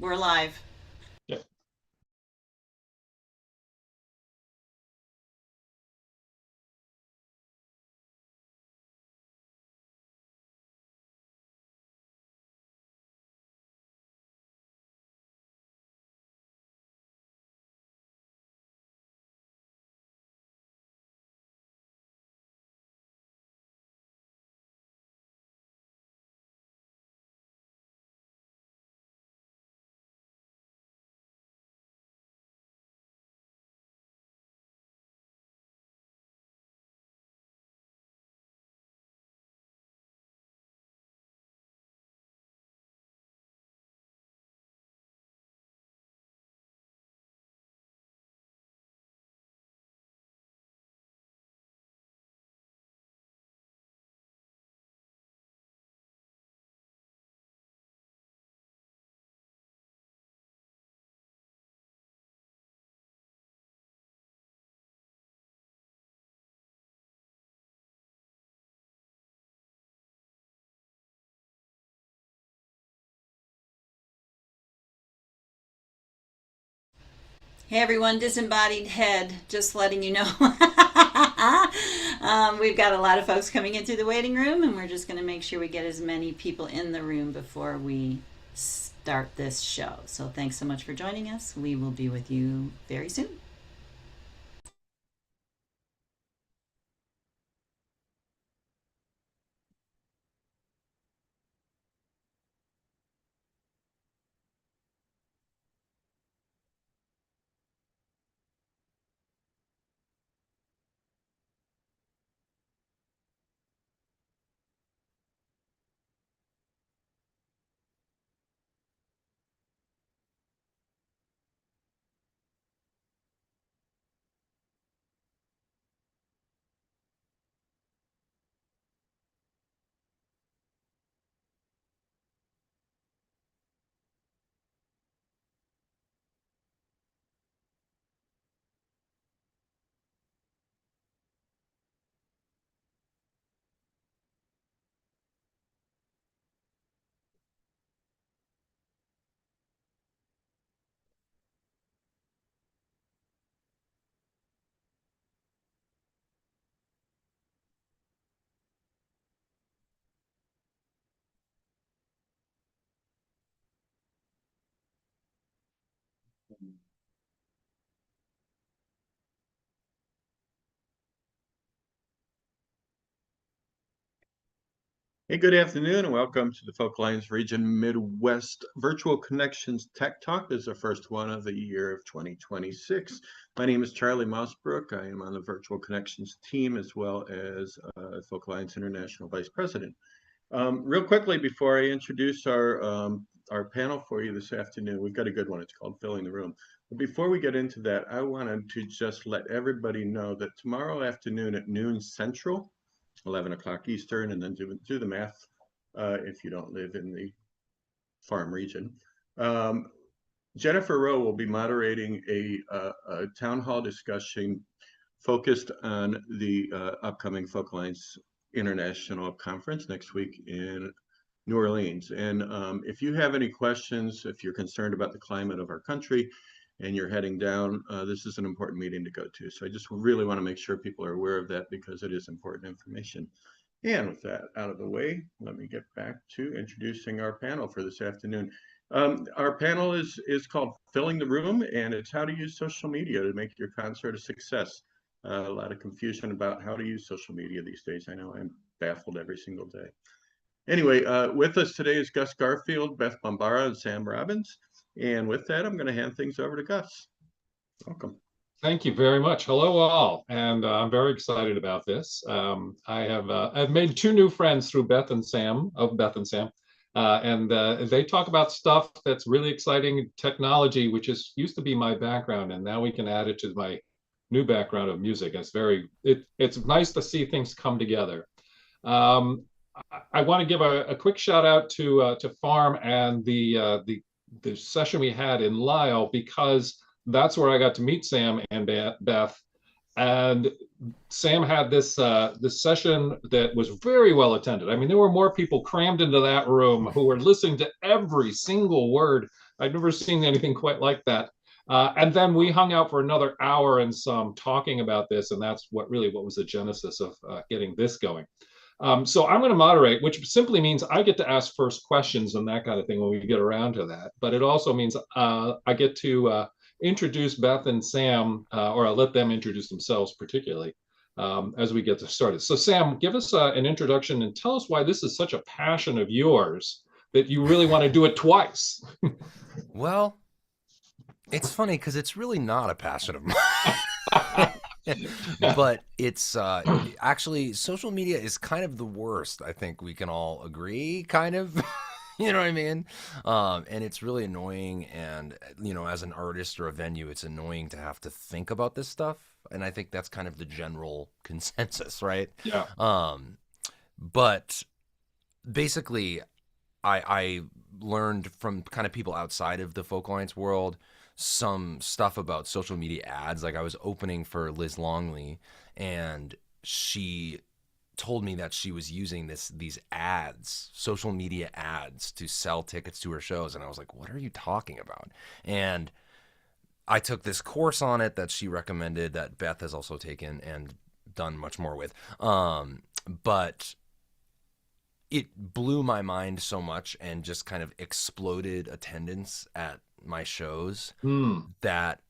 We're live. Yeah. Hey everyone, disembodied head, just letting you know. We've got a lot of folks coming in through the waiting room, and we're just going to make sure we get as many people in the room before we start this show. So thanks so much for joining us. We will be with you very soon. Hey, good afternoon, and welcome to the Folk Alliance Region Midwest Virtual Connections Tech Talk. This is our first one of the year of 2026. My name is Charlie Mossbrook. I am on the Virtual Connections team as well as Folk Alliance International Vice President. Real quickly, before I introduce our panel for you this afternoon, we've got a good one. It's called Filling the Room. But before we get into that, I wanted to just let everybody know that tomorrow afternoon at noon Central, 11 o'clock Eastern, and then do the math if you don't live in the farm region. Jennifer Rowe will be moderating a town hall discussion focused on the upcoming Folk Alliance International Conference next week in New Orleans. And if you have any questions, if you're concerned about the climate of our country, and you're heading down, this is an important meeting to go to. So I just really want to make sure people are aware of that because it is important information. And with that out of the way, let me get back to introducing our panel for this afternoon. Our panel is called Filling the Room, and it's how to use social media to make your concert a success. A lot of confusion about how to use social media these days. I know I'm baffled every single day. Anyway, with us today is Gus Garfield, Beth Bombara, and Sam Robbins. And with that, I'm going to hand things over to Gus. Welcome. Thank you very much. Hello, all, and I'm very excited about this. I've made two new friends through Beth and Sam and they talk about stuff that's really exciting, technology, which used to be my background, and now we can add it to my new background of music. It's nice to see things come together. I want to give a quick shout out to Farm and the session we had in Lisle, because that's where I got to meet Sam and Beth. And Sam had this session that was very well attended. I mean, there were more people crammed into that room who were listening to every single word I've never seen anything quite like that. And then we hung out for another hour and some talking about this, and that's what was the genesis of getting this going. So I'm going to moderate, which simply means I get to ask first questions and that kind of thing when we get around to that. But it also means I get to introduce Beth and Sam, or I'll let them introduce themselves particularly as we get started. So Sam, give us an introduction and tell us why this is such a passion of yours that you really want to do it twice. Well, it's funny because it's really not a passion of mine. But it's actually, social media is kind of the worst. I think we can all agree, kind of. You know what I mean? And it's really annoying. And, as an artist or a venue, it's annoying to have to think about this stuff. And I think that's kind of the general consensus, right? Yeah. But basically, I learned from kind of people outside of the Folk Alliance world some stuff about social media ads. Like, I was opening for Liz Longley, and she told me that she was using these ads, social media ads, to sell tickets to her shows. And I was like, what are you talking about? And I took this course on it that she recommended, that Beth has also taken and done much more with. But it blew my mind so much and just kind of exploded attendance at my shows that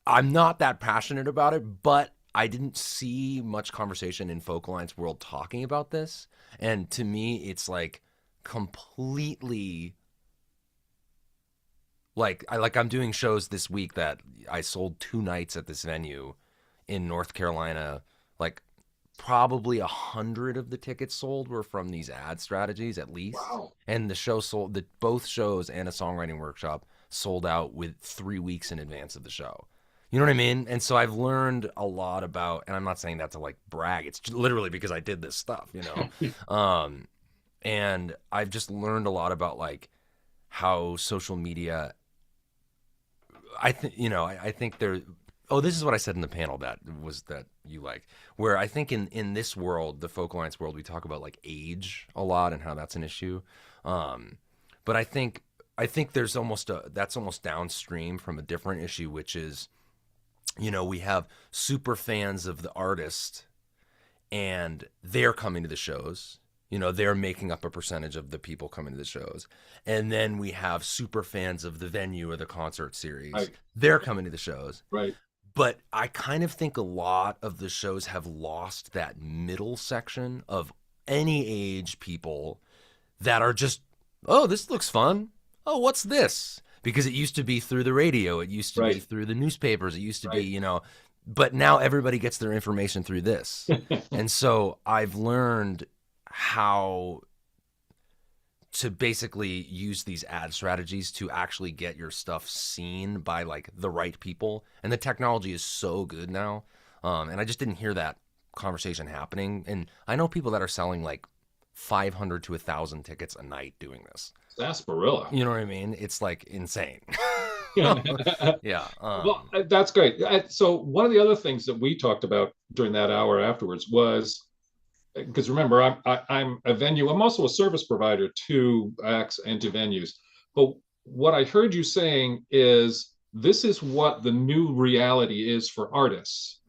I'm not that passionate about it, but I didn't see much conversation in Folk Alliance world talking about this. And to me, it's like completely I'm doing shows this week that I sold 2 nights at this venue in North Carolina. Like, probably 100 of the tickets sold were from these ad strategies, at least. Wow. And the show sold, both shows and a songwriting workshop sold out with 3 weeks in advance of the show. You know what I mean? And so I've learned a lot about, and I'm not saying that to like brag, it's literally because I did this stuff, and I've just learned a lot about like how social media, I think there, this is what I said in the panel that you liked, where I think in this world, the Folk Alliance world, we talk about like age a lot and how that's an issue. But I think there's that's almost downstream from a different issue, which is, we have super fans of the artist and they're coming to the shows. They're making up a percentage of the people coming to the shows. And then we have super fans of the venue or the concert series. Right. They're coming to the shows. Right. But I kind of think a lot of the shows have lost that middle section of any age people that are just, oh, this looks fun. Oh, what's this? Because it used to be through the radio. It used to be through the newspapers. It used to be, but now everybody gets their information through this. And so I've learned how to basically use these ad strategies to actually get your stuff seen by like the right people. And the technology is so good now. And I just didn't hear that conversation happening. And I know people that are selling like 500 to 1,000 tickets a night doing this. Sarsaparilla. You know what I mean? It's like insane. Yeah. Well, that's great. So one of the other things that we talked about during that hour afterwards was, because remember, I'm a venue. I'm also a service provider to acts and to venues. But what I heard you saying is this is what the new reality is for artists.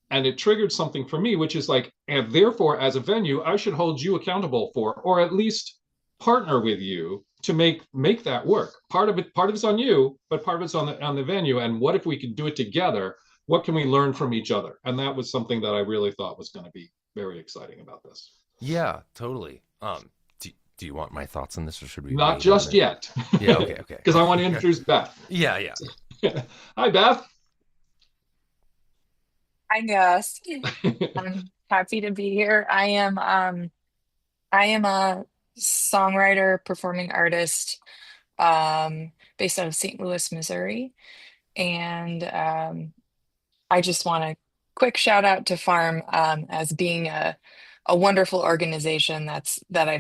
And it triggered something for me, which is like, and therefore, as a venue, I should hold you accountable for, or at least partner with you to make that work. Part of it's on you, but part of it's on the venue. And what if we could do it together? What can we learn from each other? And that was something that I really thought was going to be very exciting about this. Yeah, totally. Do you want my thoughts on this, or should we? Not just yet. Yeah, okay. Because I want to introduce Beth. Yeah. Hi, Beth. Hi, Gus. I'm happy to be here. I am a songwriter, performing artist, based out of St. Louis, Missouri. And I just want a quick shout out to Farm as being a wonderful organization that I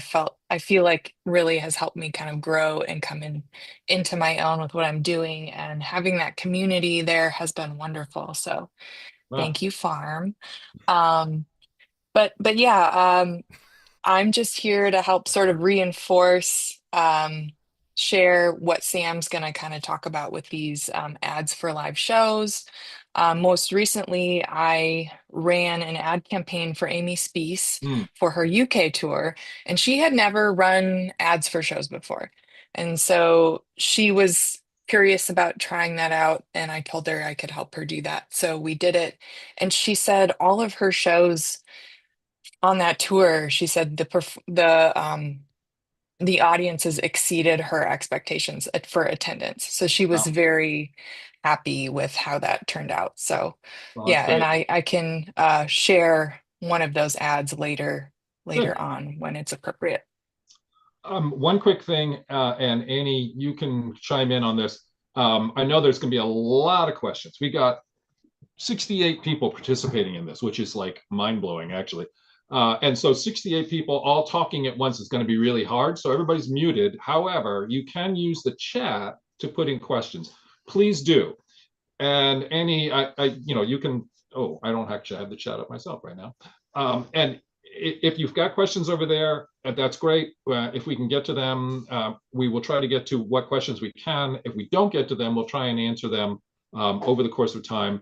feel like really has helped me kind of grow and come into my own with what I'm doing, and having that community there has been wonderful. So thank you, Farm. But yeah, I'm just here to help sort of reinforce share what Sam's going to kind of talk about with these ads for live shows. Most recently, I ran an ad campaign for Amy Speece Mm. for her UK tour, and she had never run ads for shows before. And so she was curious about trying that out, and I told her I could help her do that. So we did it. And she said all of her shows on that tour, she said the audiences exceeded her expectations for attendance. So she was Wow. very happy with how that turned out. So Well, that's yeah, and great. I can share one of those ads later Good. on when it's appropriate. One quick thing, and Annie, you can chime in on this. I know there's going to be a lot of questions. We got 68 people participating in this, which is like mind-blowing, actually. And so 68 people all talking at once is going to be really hard. So everybody's muted. However, you can use the chat to put in questions. Please do. And Annie, you can, oh, I don't actually have the chat up myself right now. And if you've got questions over there, that's great. If we can get to them, we will try to get to what questions we can. If we don't get to them, we'll try and answer them over the course of time.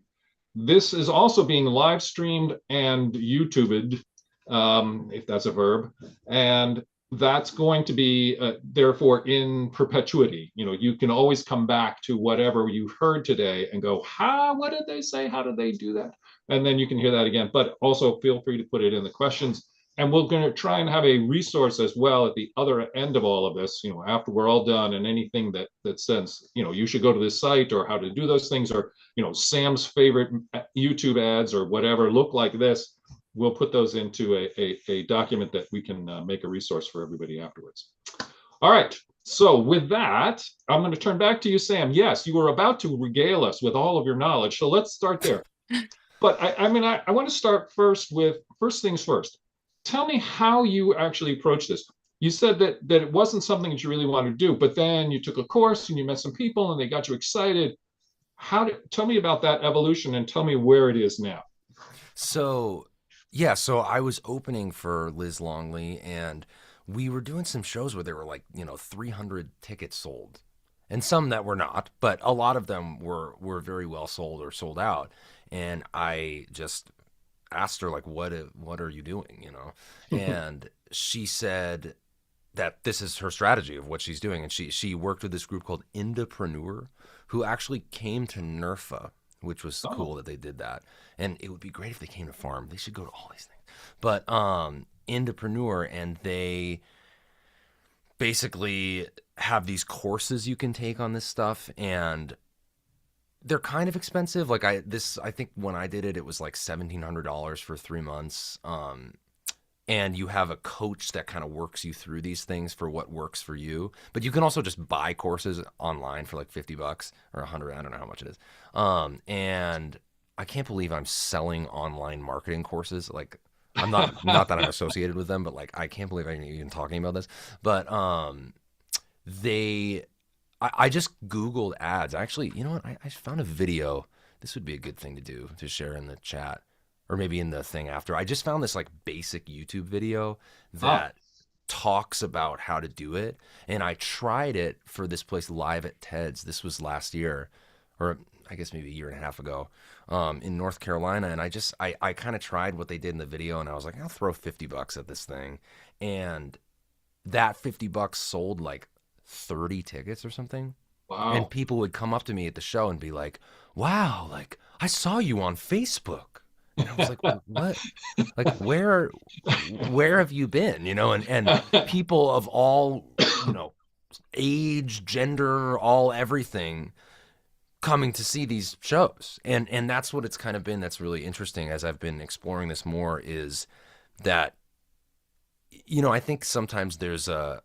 This is also being live streamed and YouTubed, if that's a verb. And that's going to be, therefore, in perpetuity. You can always come back to whatever you heard today and go, what did they say? How did they do that? And then you can hear that again. But also feel free to put it in the questions. And we're going to try and have a resource as well at the other end of all of this, after we're all done, and anything that says, you should go to this site, or how to do those things, or, Sam's favorite YouTube ads or whatever look like this. We'll put those into a document that we can make a resource for everybody afterwards. All right. So with that, I'm going to turn back to you, Sam. Yes, you were about to regale us with all of your knowledge. So let's start there. But I want to start first with first things first. Tell me how you actually approach this. You said that it wasn't something that you really wanted to do, but then you took a course and you met some people and they got you excited. Tell me about that evolution and tell me where it is now. So, yeah, so I was opening for Liz Longley, and we were doing some shows where there were like, 300 tickets sold, and some that were not, but a lot of them were very well sold or sold out. And I just asked her, like, what are you doing, And she said that this is her strategy of what she's doing. And she worked with this group called Indapreneur, who actually came to NERFA, which was cool that they did that. And it would be great if they came to Farm. They should go to all these things. But Indapreneur, and they basically have these courses you can take on this stuff, and they're kind of expensive. Like I think when I did it, it was like $1,700 for 3 months. And you have a coach that kind of works you through these things for what works for you. But you can also just buy courses online for like $50 or $100. I don't know how much it is. And I can't believe I'm selling online marketing courses. Like, I'm not that I'm associated with them, but like, I can't believe I'm even talking about this. But I just Googled ads. Actually, you know what? I found a video. This would be a good thing to do, to share in the chat, or maybe in the thing after. I just found this like basic YouTube video that talks about how to do it. And I tried it for this place, Live at Ted's. This was last year, or I guess maybe a year and a half ago, in North Carolina. And I kind of tried what they did in the video, and I was like, I'll throw $50 at this thing. And that $50 sold like 30 tickets or something. Wow. And people would come up to me at the show and be like, wow, like, I saw you on Facebook. And I was like, what? Like, where have you been? And people of all, age, gender, all everything coming to see these shows. And that's what it's kind of been. That's really interesting as I've been exploring this more, is that, I think sometimes there's a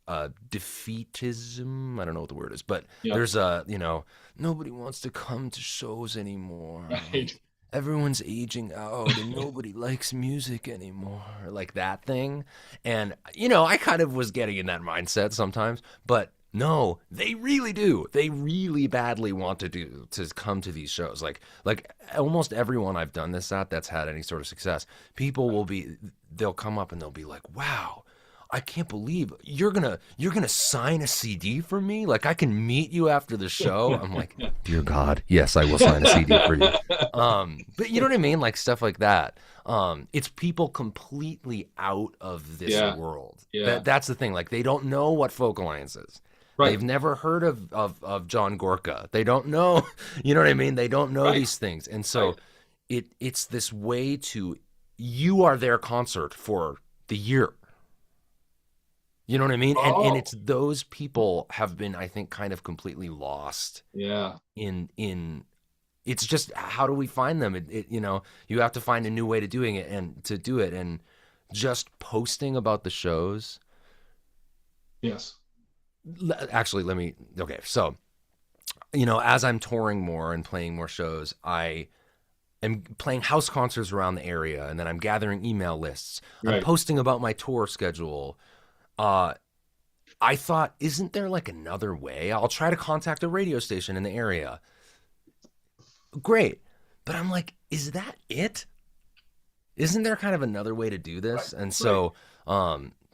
defeatism. I don't know what the word is, but there's nobody wants to come to shows anymore. Right. Everyone's aging out and nobody likes music anymore, like that thing. And, I kind of was getting in that mindset sometimes, but no, they really do. They really badly want to come to these shows. Like almost everyone I've done this at that's had any sort of success, they'll come up and they'll be like, wow, I can't believe you're gonna sign a CD for me. Like I can meet you after the show. I'm like, dear God, yes, I will sign a CD for you. But you know what I mean? Like stuff like that. It's people completely out of this Yeah. world. Yeah. That's the thing. Like they don't know what Folk Alliance is. Right. They've never heard of John Gorka. They don't know, you know what I mean? They don't know Right. these things. And so Right. it's this way to, you are their concert for the year. You know what I mean? And Oh. it's those people have been, I think, kind of completely lost Yeah. in it's just, how do we find them? You know, you have to find a new way to doing it and to do it. And just posting about the shows. Yes. Actually, okay. So, you know, as I'm touring more and playing more shows, I am playing house concerts around the area, and then I'm gathering email lists. I'm Right. posting about my tour schedule. I thought, isn't there like another way? I'll try to contact a radio station in the area. Great. But I'm like, is that it? Isn't there kind of another way to do this? Right. And so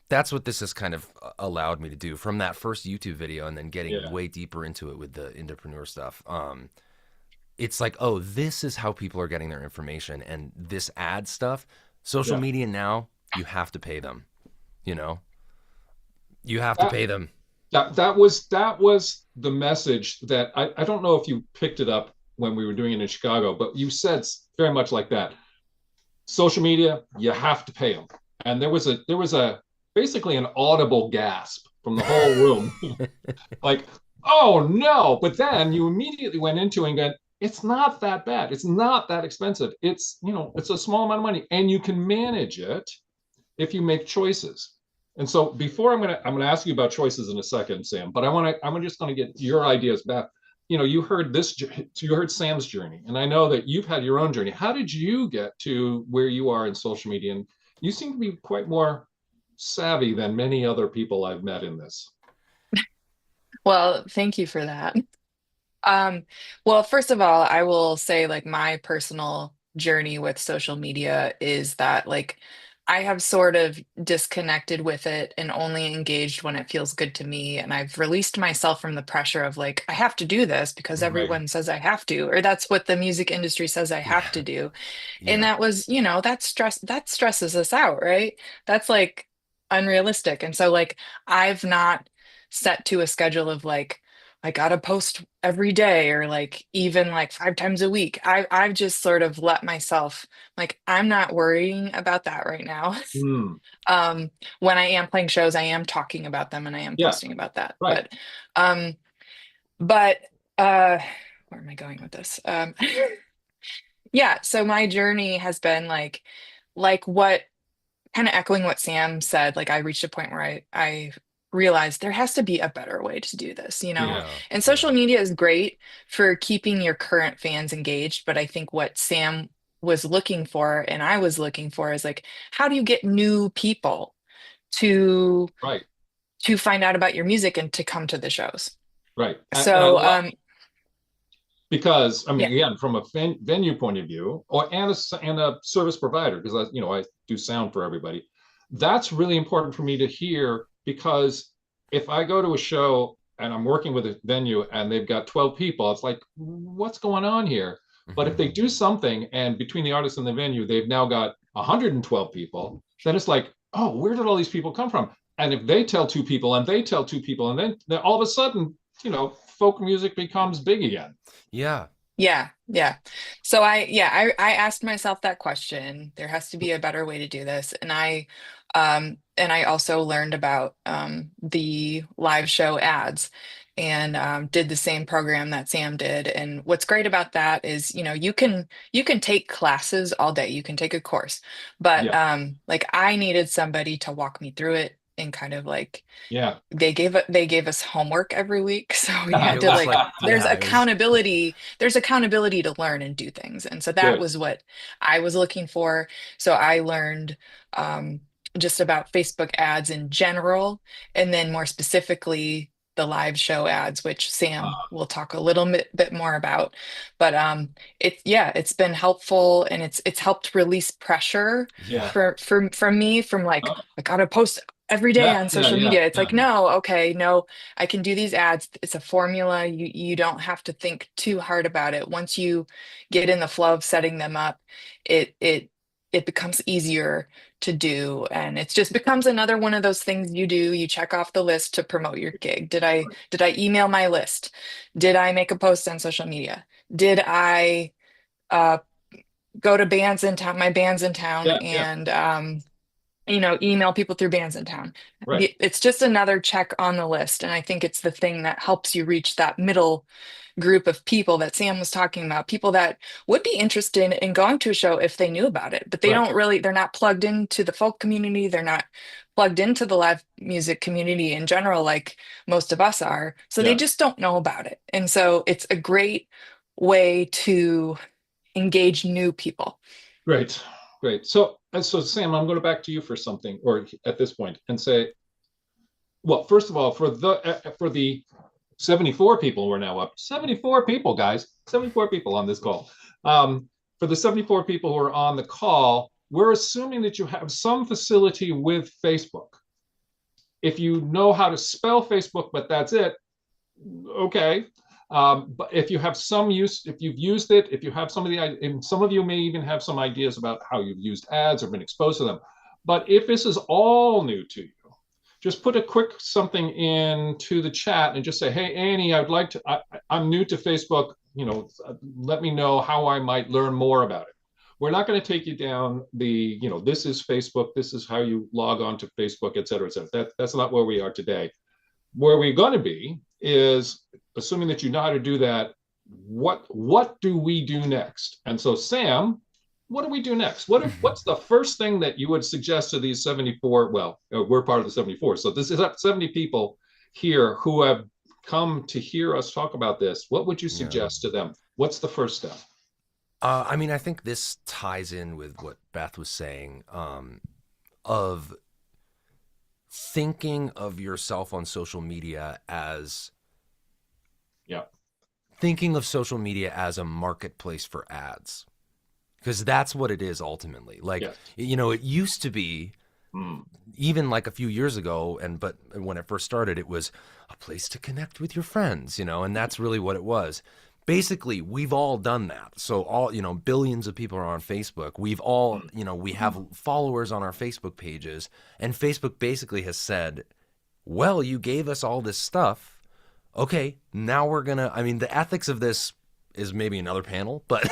that's what this has kind of allowed me to do from that first YouTube video, and then getting Yeah. way deeper into it with the Indepreneur stuff. It's like, oh, this is how people are getting their information. And this ad stuff, social Yeah. media now, you have to pay them. You know, you have to pay them. That was the message that I don't know if you picked it up when we were doing it in Chicago, but you said very much like that. Social media, you have to pay them. And there was a basically an audible gasp from the whole room. Like, oh no. But then you immediately went into and went, it's not that bad. It's not that expensive. It's, you know, it's a small amount of money, and you can manage it if you make choices. And so before I'm gonna ask you about choices in a second, Sam, but I'm just gonna get your ideas back. You know, you heard Sam's journey, and I know that you've had your own journey. How did you get to where you are in social media? And you seem to be quite more savvy than many other people I've met in this. Well, thank you for that. Well, first of all, I will say like my personal journey with social media is that like I have sort of disconnected with it and only engaged when it feels good to me. And I've released myself from the pressure of like, I have to do this because Right. everyone says I have to, or that's what the music industry says I have to do. And Yeah. that was, you know, that stresses us out, right? That's like unrealistic. And so like I've not set to a schedule of like, I gotta post every day or like even like 5 times a week. I've just sort of let myself like I'm not worrying about that right now. Hmm. When I am playing shows, I am talking about them and I am Yeah. posting about that. Right. But where am I going with this? Yeah, so my journey has been like what kind of echoing what Sam said, like I reached a point where I realized there has to be a better way to do this, you know? Yeah. And social media is great for keeping your current fans engaged, but I think what Sam was looking for and I was looking for is like, how do you get new people to Right. find out about your music and to come to the shows? Right. And I So love, because I mean, yeah. again, from a venue point of view, and a service provider, because I do sound for everybody. That's really important for me to hear, because if I go to a show and I'm working with a venue and they've got 12 people, it's like, what's going on here? But if they do something and between the artist and the venue, they've now got 112 people, then it's like, oh, where did all these people come from? And if they tell 2 people and they tell 2 people, and then all of a sudden, folk music becomes big again. Yeah. Yeah. So I asked myself that question. There has to be a better way to do this. And I also learned about the live show ads and did the same program that Sam did. And what's great about that is, you can take classes all day. You can take a course, but like I needed somebody to walk me through it and kind of like they gave us homework every week, so we had to there's accountability to learn and do things, and so that was what I was looking for. So I learned just about Facebook ads in general, and then more specifically the live show ads, which Sam will talk a little bit more about. But it's been helpful, and it's helped release pressure from me, from like I gotta post every day Yeah, on yeah, social yeah, media. It's yeah. like, no, okay, no, I can do these ads. It's a formula. You don't have to think too hard about it. Once you get in the flow of setting them up, it becomes easier to do. And it just becomes another one of those things you do. You check off the list to promote your gig. Did I email my list? Did I make a post on social media? Did I uh go to bands in town, my bands in town, Yeah, yeah, and email people through bands in town. right. It's just another check on the list. And I think it's the thing that helps you reach that middle group of people that Sam was talking about, people that would be interested in going to a show if they knew about it, but Right. they're not plugged into the folk community. They're not plugged into the live music community in general, like most of us are. So they Yeah. just don't know about it. And so it's a great way to engage new people. Great, great. So Sam, I'm going to back to you for something, or at this point, and say, well, first of all, for the 74 people, we're now up 74 people, guys, 74 people on this call. For the 74 people who are on the call, we're assuming that you have some facility with Facebook. If you know how to spell Facebook, but that's it, okay. But if you have some use, if you've used it, if you have some of the, and some of you may even have some ideas about how you've used ads or been exposed to them. But if this is all new to you, just put a quick something into the chat and just say, hey, Annie, I'm new to Facebook. Let me know how I might learn more about it. We're not going to take you down this is Facebook, this is how you log on to Facebook, et cetera, et cetera. That's not where we are today. Where we're going to be is, assuming that you know how to do that, what do we do next? And so, Sam, what do we do next? What's the first thing that you would suggest to these 74? Well, we're part of the 74, so this is 70 people here who have come to hear us talk about this. What would you suggest to them? What's the first step? I mean, I think this ties in with what Beth was saying, of thinking of yourself on social media as thinking of social media as a marketplace for ads, because that's what it is ultimately. Like, it used to be, even like a few years ago, but when it first started, it was a place to connect with your friends, and that's really what it was. Basically, we've all done that. So all, billions of people are on Facebook. We've all, we have followers on our Facebook pages, and Facebook basically has said, well, you gave us all this stuff. Okay, now we're the ethics of this is maybe another panel, but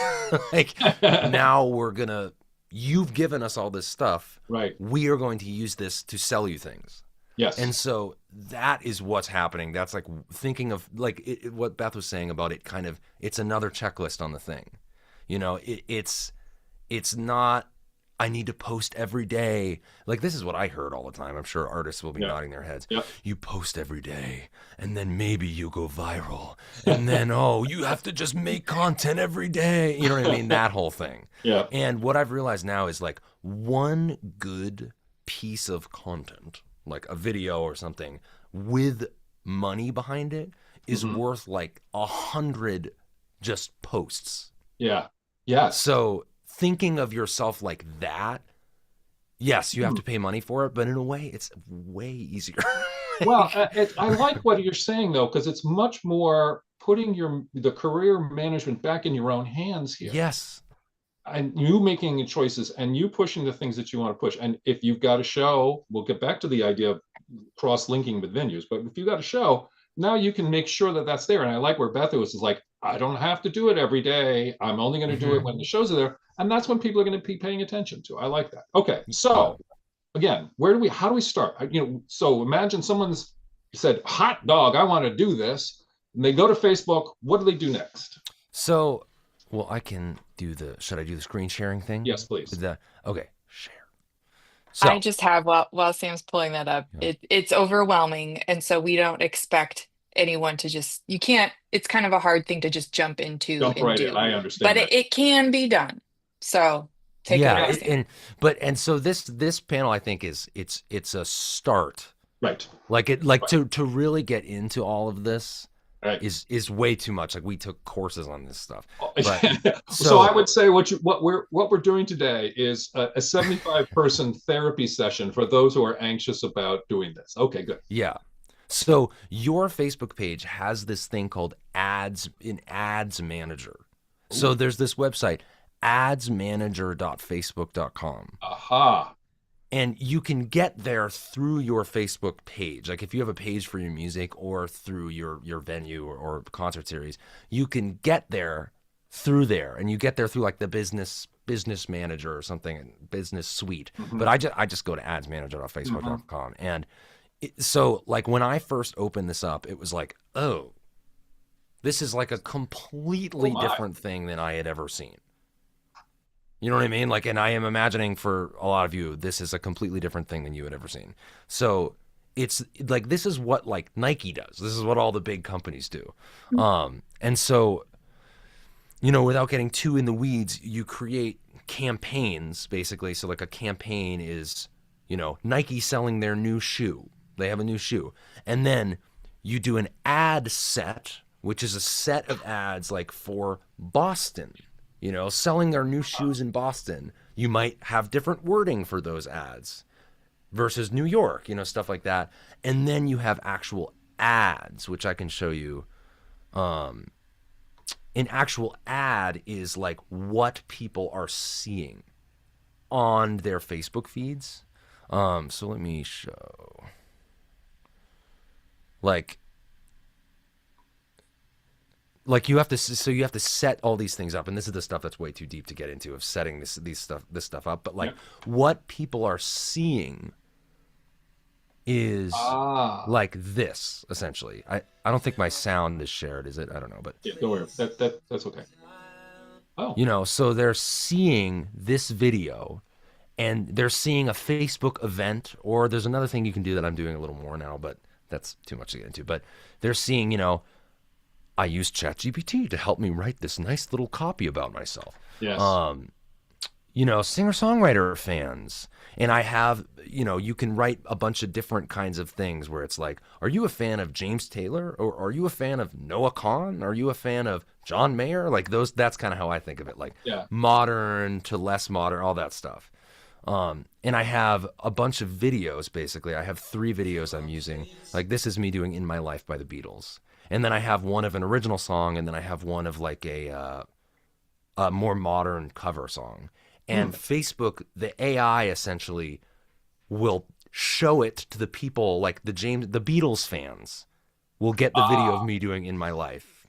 like now you've given us all this stuff. Right. We are going to use this to sell you things. Yes. And so that is what's happening. That's like thinking of like what Beth was saying about it. It's another checklist on the thing. It's not, I need to post every day. Like, this is what I heard all the time. I'm sure artists will be nodding their heads. Yep. You post every day, and then maybe you go viral. And then, you have to just make content every day. You know what I mean? That whole thing. Yeah. And what I've realized now is like one good piece of content, like a video or something with money behind it, is worth like 100 just posts. Yeah. Yeah. So thinking of yourself like that, yes, you have to pay money for it, but in a way, it's way easier. Well, I like what you're saying, though, because it's much more putting the career management back in your own hands here. Yes. And you making the choices and you pushing the things that you want to push. And if you've got a show, we'll get back to the idea of cross-linking with venues, but if you've got a show, now you can make sure that that's there. And I like where Beth is like, I don't have to do it every day. I'm only going to do it when the shows are there. And that's when people are going to be paying attention to. I like that. Okay. So again, how do we start? So imagine someone's said, hot dog, I want to do this. And they go to Facebook. What do they do next? So, well, I can should I do the screen sharing thing? Yes, please. Okay, share. So, I just have, while Sam's pulling that up, it's overwhelming. And so we don't expect anyone to it's kind of a hard thing to just jump into and right do. in. I understand. But it can be done. So take it. And so this panel, I think, it's a start. Right. Like to really get into all of this. Right. is way too much. Like we took courses on this stuff. So I would say what we're doing today is a 75-person therapy session for those who are anxious about doing this. Okay, good. Yeah. So your Facebook page has this thing called Ads Manager. So there's this website, adsmanager.facebook.com. Aha. And you can get there through your Facebook page. Like if you have a page for your music or through your venue or concert series, you can get there through there. And you get there through like the business manager or something, business suite. But I just go to adsmanager.facebook.com. And so like when I first opened this up, it was like, oh, this is like a completely different thing than I had ever seen. You know what I mean? Like, and I am imagining for a lot of you, this is a completely different thing than you had ever seen. So it's like, this is what like Nike does. This is what all the big companies do. And so, you know, without getting too in the weeds, you create campaigns basically. So like a campaign is, you know, Nike selling their new shoe. They have a new shoe. And then you do an ad set, which is a set of ads like for Boston. You know, selling their new shoes in Boston, you might have different wording for those ads versus New York, you know, stuff like that. And then you have actual ads, which I can show you. An actual ad is like what people are seeing on their Facebook feeds. So let me show. Like you have to set all these things up, and this is the stuff that's way too deep to get into of setting this stuff up. But like what people are seeing is like this essentially. I don't think my sound is shared, is it? I don't know, but yeah, don't worry. That's okay. Oh, you know, so they're seeing this video, and they're seeing a Facebook event, or there's another thing you can do that I'm doing a little more now, but that's too much to get into. But they're seeing, you know, I used ChatGPT to help me write this nice little copy about myself. yes. You know, singer-songwriter fans. And I have, you know, you can write a bunch of different kinds of things where it's like, are you a fan of James Taylor? Or are you a fan of Noah Kahan? Are you a fan of John Mayer? Like those, that's kind of how I think of it. Like modern to less modern, all that stuff. And I have a bunch of videos, basically. I have 3 videos I'm using. Like this is me doing In My Life by the Beatles. And then I have one of an original song, and then I have one of like a more modern cover song. And Facebook, the AI essentially will show it to the people, like the Beatles fans will get the video of me doing In My Life.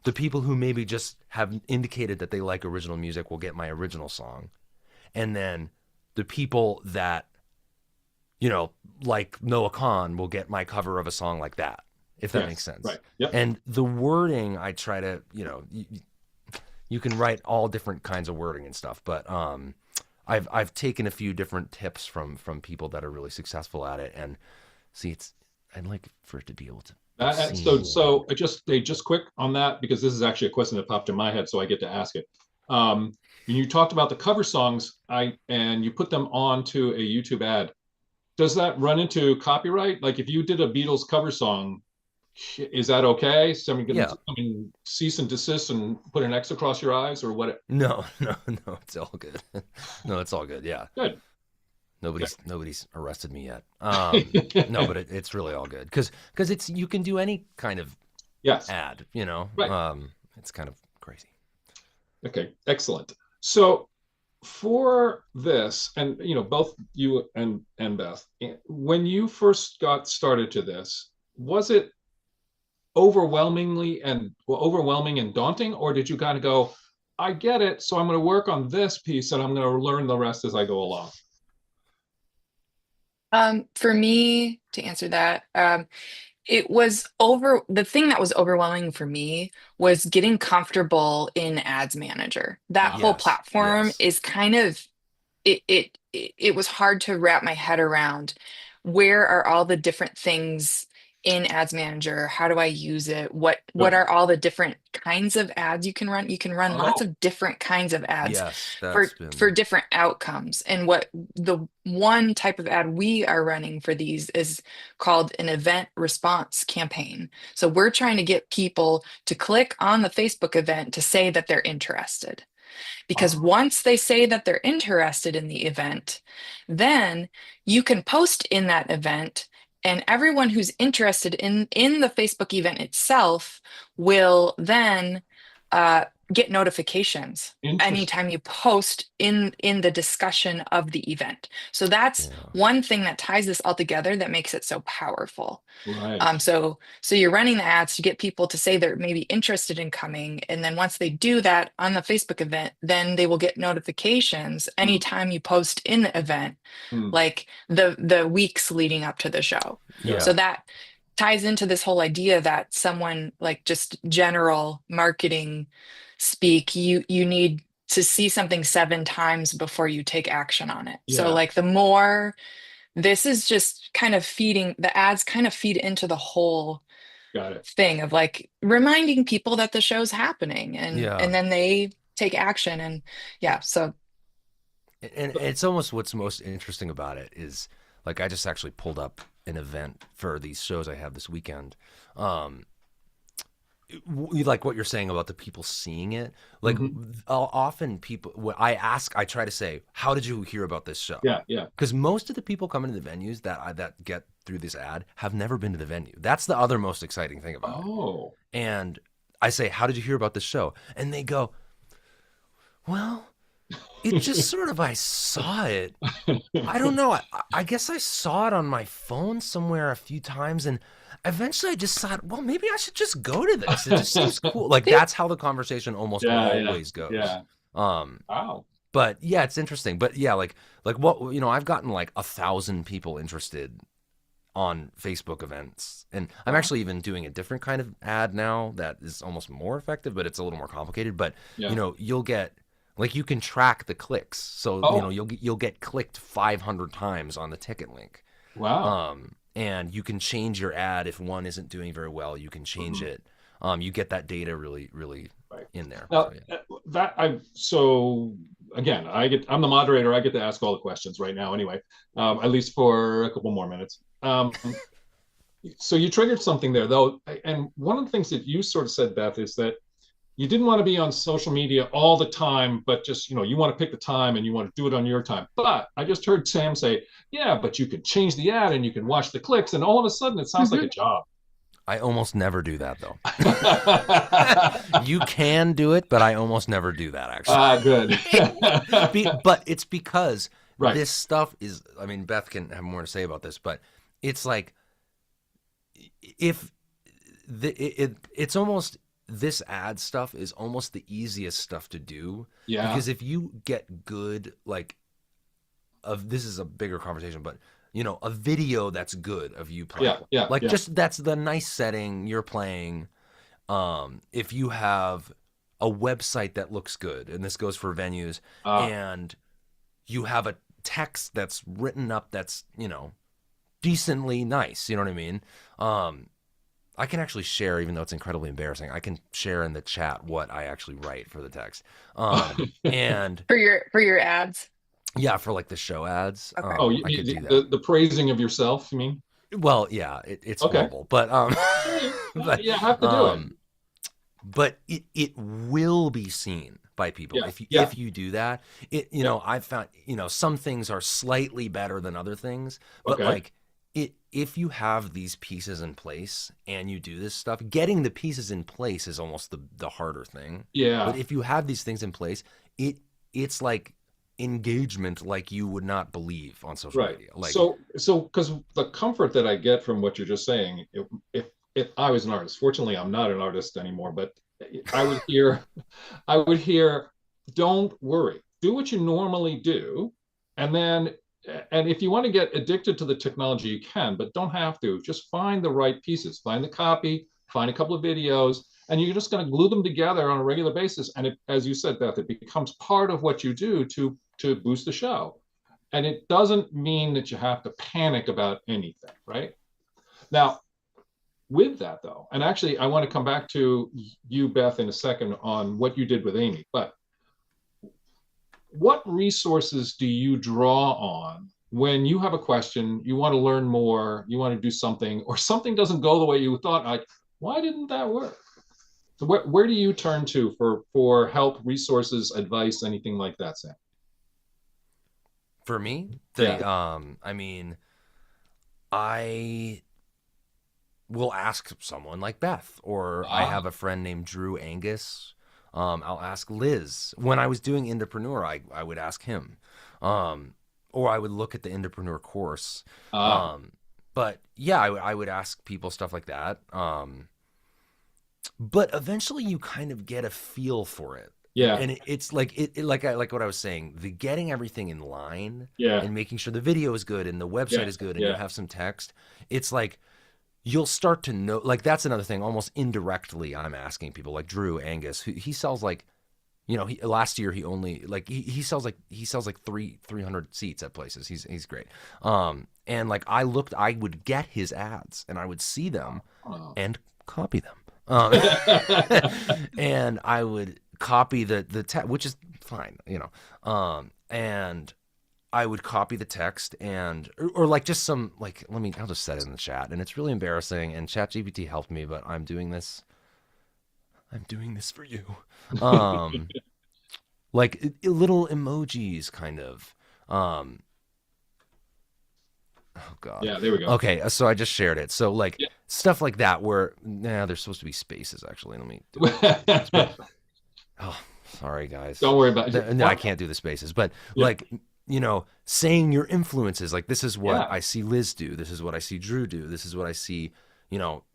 The people who maybe just have indicated that they like original music will get my original song. And then the people that, you know, like Noah Kahan will get my cover of a song like that. If that makes sense. Right. Yep. And the wording, I try to, you know, you can write all different kinds of wording and stuff, but I've taken a few different tips from people that are really successful at it, and see, I'd like for it to be able to. So just quick on that, because this is actually a question that popped in my head, so I get to ask it. When you talked about the cover songs, and you put them onto a YouTube ad, does that run into copyright? Like if you did a Beatles cover song, is that okay? Someone can cease and desist and put an X across your eyes or what? No, it's all good. No, it's all good. Yeah. Good. Nobody's arrested me yet. No, but it's really all good because it's, you can do any kind of ad, you know. Right. It's kind of crazy. Okay, excellent. So for this, and you know, both you and Beth, when you first got started to this, was it overwhelming and daunting, or did you kind of go, I get it, so I'm going to work on this piece and I'm going to learn the rest as I go along? For me, to answer that, the thing that was overwhelming for me was getting comfortable in Ads Manager. That whole platform is kind of, it was hard to wrap my head around. Where are all the different things in Ads Manager? How do I use it? What are all the different kinds of ads you can run. You can run lots Oh, of different kinds of ads Yes, for that's been different outcomes. And what the one type of ad we are running for these is called an event response campaign. So we're trying to get people to click on the Facebook event to say that they're interested. Because oh, once they say that they're interested in the event, then you can post in that event, and everyone who's interested in the Facebook event itself will then get notifications interesting. anytime you post in the discussion of the event. So that's yeah. one thing that ties this all together that makes it so powerful. Right. So you're running the ads to get people to say they're maybe interested in coming, and then once they do that on the Facebook event, then they will get notifications Hmm. anytime you post in the event, Hmm. like the weeks leading up to the show. Yeah. So that ties into this whole idea that someone like just general marketing speak, you need to see something 7 times before you take action on it. So Yeah. like the more this is just kind of feeding the ads kind of feed into the whole Got it. thing of like reminding people that the show's happening, and Yeah. then they take action. And yeah, so And it's almost what's most interesting about it is like I just actually pulled up an event for these shows I have this weekend. Like what you're saying about the people seeing it, like Mhm. often people, when I try to say, how did you hear about this show? Yeah. Yeah. Because most of the people coming to the venues that get through this ad have never been to the venue. That's the other most exciting thing about it. Oh. And I say, how did you hear about this show? And they go, well, it just sort of, I saw it. I don't know. I guess I saw it on my phone somewhere a few times, and eventually I just thought, well, maybe I should just go to this. It just seems cool. Like that's how the conversation almost Yeah. Yeah. always goes. Yeah. Wow. But yeah, it's interesting. But yeah, like what, I've gotten like 1,000 people interested on Facebook events, and I'm Wow. actually even doing a different kind of ad now that is almost more effective, but it's a little more complicated. But Yeah. you'll get, like, you can track the clicks, so Oh. you'll get clicked 500 times on the ticket link. Wow. And you can change your ad if one isn't doing very well. You can change Mhm. it. You get that data really, really Right. in there. Now So, yeah. so again, I'm the moderator. I get to ask all the questions right now anyway, at least for a couple more minutes. So you triggered something there though. And one of the things that you sort of said, Beth, is that you didn't want to be on social media all the time, but just, you want to pick the time and you want to do it on your time. But I just heard Sam say, yeah, but you can change the ad and you can watch the clicks. And all of a sudden it sounds like a job. I almost never do that though. You can do it, but I almost never do that actually. Good. But it's because Right. this stuff is, I mean, Beth can have more to say about this, but it's like, if it's almost, this ad stuff is almost the easiest stuff to do. Yeah. Because if you get good, like, this is a bigger conversation, but a video that's good of you playing. Yeah. Like, yeah. just that's the nice setting you're playing. If you have a website that looks good, and this goes for venues, and you have a text that's written up that's, decently nice, you know what I mean? I can actually share, even though it's incredibly embarrassing, I can share in the chat what I actually write for the text. And for your ads. yeah, for like the show ads. Okay. I could do that. The praising of yourself, you mean? Well, yeah, it's Okay. horrible, but but, you have to do it. But it will be seen by people Yeah, yeah. if you do that. I've found some things are slightly better than other things, but Okay. like if you have these pieces in place and you do this stuff, getting the pieces in place is almost the harder thing. Yeah. But if you have these things in place, it's like engagement like you would not believe on social Right. media. Like, so because the comfort that I get from what you're just saying, if I was an artist, fortunately I'm not an artist anymore, but I would hear, don't worry, do what you normally do, and if you want to get addicted to the technology, you can, but don't have to. Just find the right pieces, find the copy, find a couple of videos, and you're just going to glue them together on a regular basis. And as you said, Beth, it becomes part of what you do to boost the show. And it doesn't mean that you have to panic about anything, right? Now, with that though, and actually I want to come back to you, Beth, in a second on what you did with Amy, but what resources do you draw on when you have a question, you want to learn more, you want to do something, or something doesn't go the way you thought? Like, why didn't that work? So where do you turn to for help, resources, advice, anything like that, Sam? For me, Yeah. I mean, I will ask someone like Beth, or I Ah, have a friend named Drew Angus. I'll ask Liz. When I was doing Indepreneur, I would ask him. Or I would look at the Indepreneur course. ah, Um, but yeah, I would ask people stuff like that. But eventually you kind of get a feel for it. yeah, And it's like like what I was saying, the getting everything in line yeah, and making sure the video is good and the website yeah, is good and you yeah, have some text. It's like you'll start to know, like that's another thing almost indirectly I'm asking people like Drew Angus, who he sells like, last year he only like he sells like 300 seats at places. He's great. And like I would get his ads and I would see them oh. and copy them. And I would copy the text, which is fine, and I would copy the text and or like just some like I'll just set it in the chat, and it's really embarrassing, and ChatGPT helped me, but I'm doing this for you. Um like little emojis kind of. Oh God. Yeah, there we go. Okay, so I just shared it. So like Yeah. stuff like that where there's supposed to be spaces actually. Let me do it. But oh, sorry guys. Don't worry about it. No, I can't do the spaces. But Yeah, like, saying your influences, like this is what yeah, I see Liz do, this is what I see Drew do, this is what I see,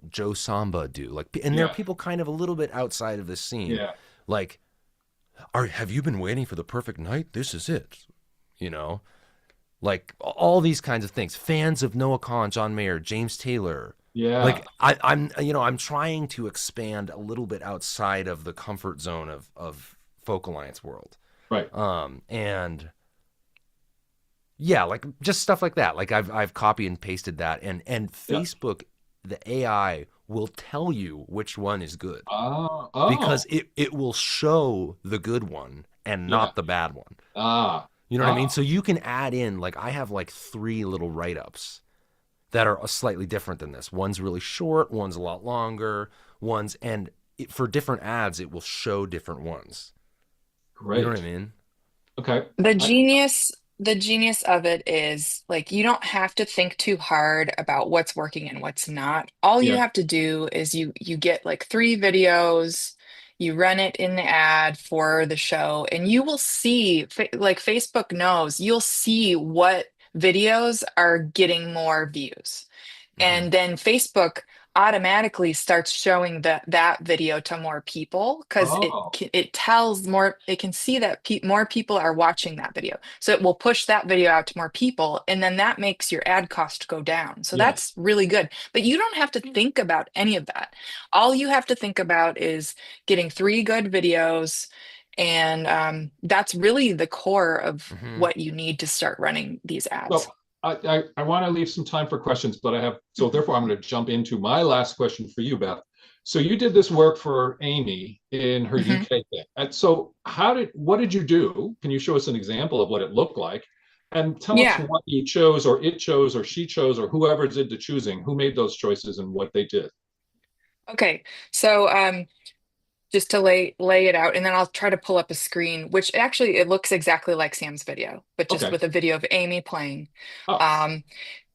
Joe Samba do. Like, and there are yeah, people kind of a little bit outside of this scene. yeah, Like, have you been waiting for the perfect night? This is it. You know? Like all these kinds of things. Fans of Noah Kahn, John Mayer, James Taylor. yeah. Like I'm trying to expand a little bit outside of the comfort zone of Folk Alliance world. Right. And yeah, like just stuff like that. Like I've copied and pasted that, and Yeah. Facebook, the AI will tell you which one is good Oh, because it will show the good one and yeah. not the bad one. Ah, You know what I mean? ah, So you can add in, like, I have like 3 little write-ups that are slightly different than this. One's really short, one's a lot longer, for different ads, it will show different ones. You know what I great. mean? Okay. The I, genius, the genius of it is like you don't have to think too hard about what's working and what's not. All you yeah, have to do is you get like 3 videos, you run it in the ad for the show, and you will see like Facebook knows, you'll see what videos are getting more views. Hmm. And then Facebook automatically starts showing that video to more people because oh, it tells more, it can see that more people are watching that video, so it will push that video out to more people, and then that makes your ad cost go down. So yeah. that's really good, but you don't have to think about any of that. All you have to think about is getting 3 good videos, and that's really the core of Hmm. what you need to start running these ads. So I want to leave some time for questions, but so therefore I'm going to jump into my last question for you, Beth. So you did this work for Amy in her Mhm. UK thing. And so what did you do? Can you show us an example of what it looked like? And tell us Yeah. what you chose or it chose or she chose or whoever did the choosing, who made those choices and what they did. Okay. So just to lay it out, and then I'll try to pull up a screen, which actually it looks exactly like Sam's video, but just Okay. with a video of Amy playing. Oh, Um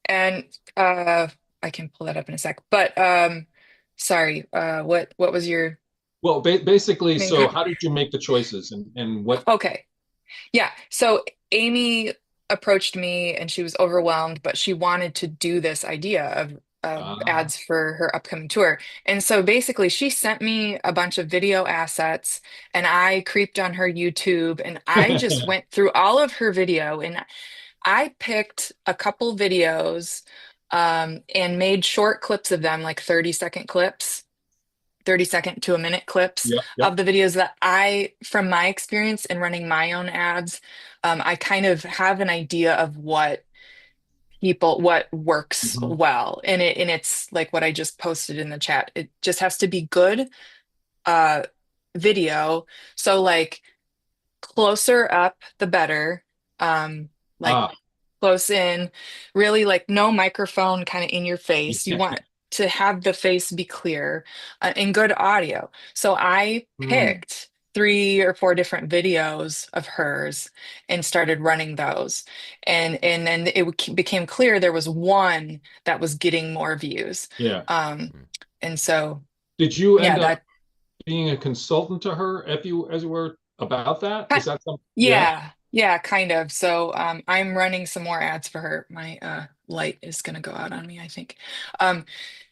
and I can pull that up in a sec. But sorry, what was your well, basically, main so question? how did you make the choices and what? Okay. Yeah. So Amy approached me and she was overwhelmed, but she wanted to do this idea of Uh, ads for her upcoming tour. And so basically she sent me a bunch of video assets, and I creeped on her YouTube and I just went through all of her video, and I picked a couple videos and made short clips of them, like 30-second clips, 30-second to a minute clips yep, yep. of the videos that from my experience in running my own ads, I kind of have an idea of what people what works Mhm. well. And it's like what I just posted in the chat. It just has to be good uh video. So like closer up the better. Like Ah, close in, really like no microphone kind of in your face. You yeah. want to have the face be clear and good audio. So I Mm, picked 3 or 4 different videos of hers and started running those. And then became clear there was one that was getting more views. yeah. Um, and so, Did you yeah, end up that being a consultant to her if you as you were about that? Ki- Is that something? Yeah. Yeah, kind of. So I'm running some more ads for her. My light is gonna go out on me, I think.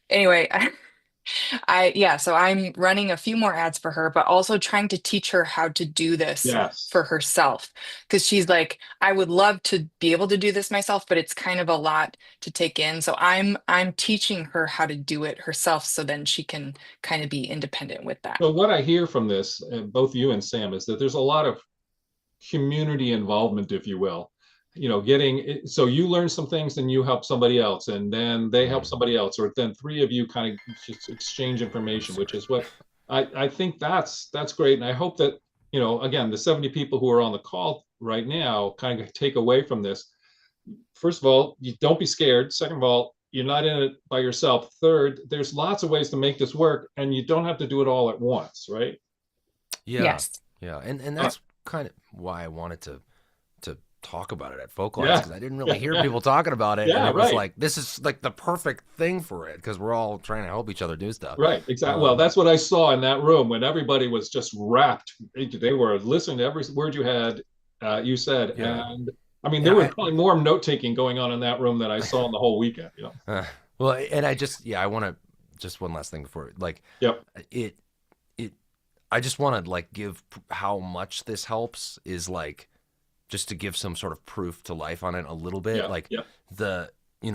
Anyway, so I'm running a few more ads for her, but also trying to teach her how to do this Yes. for herself. Because she's like, I would love to be able to do this myself, but it's kind of a lot to take in. So I'm teaching her how to do it herself so then she can kind of be independent with that. So what I hear from this, both you and Sam, is that there's a lot of community involvement, if you will. You know, so you learn some things and you help somebody else, and then they help Mm. somebody else, or then 3 of you kind of just exchange information, which is what I think that's great. And I hope that, you know, again, the 70 people who are on the call right now kind of take away from this. First of all, you don't be scared. Second of all, you're not in it by yourself. Third, there's lots of ways to make this work, and you don't have to do it all at once, right? Yeah, Yes. yeah, and Uh, that's kind of why I wanted to talk about it at Folklines, yeah, because I didn't really yeah, hear yeah, people talking about it, and yeah, it was right. like this is like the perfect thing for it because we're all trying to help each other do stuff. Right, exactly. Well, Um, that's what I saw in that room when everybody was just wrapped. They were listening to every word you said, yeah, and I mean, there yeah. was probably more note taking going on in that room than I saw in the whole weekend. You know. Well, and I just I want to just one last thing before like Yep. it it I just want to like give how much this helps is like just to give some sort of proof to life on it a little bit. Yeah. Like Yeah.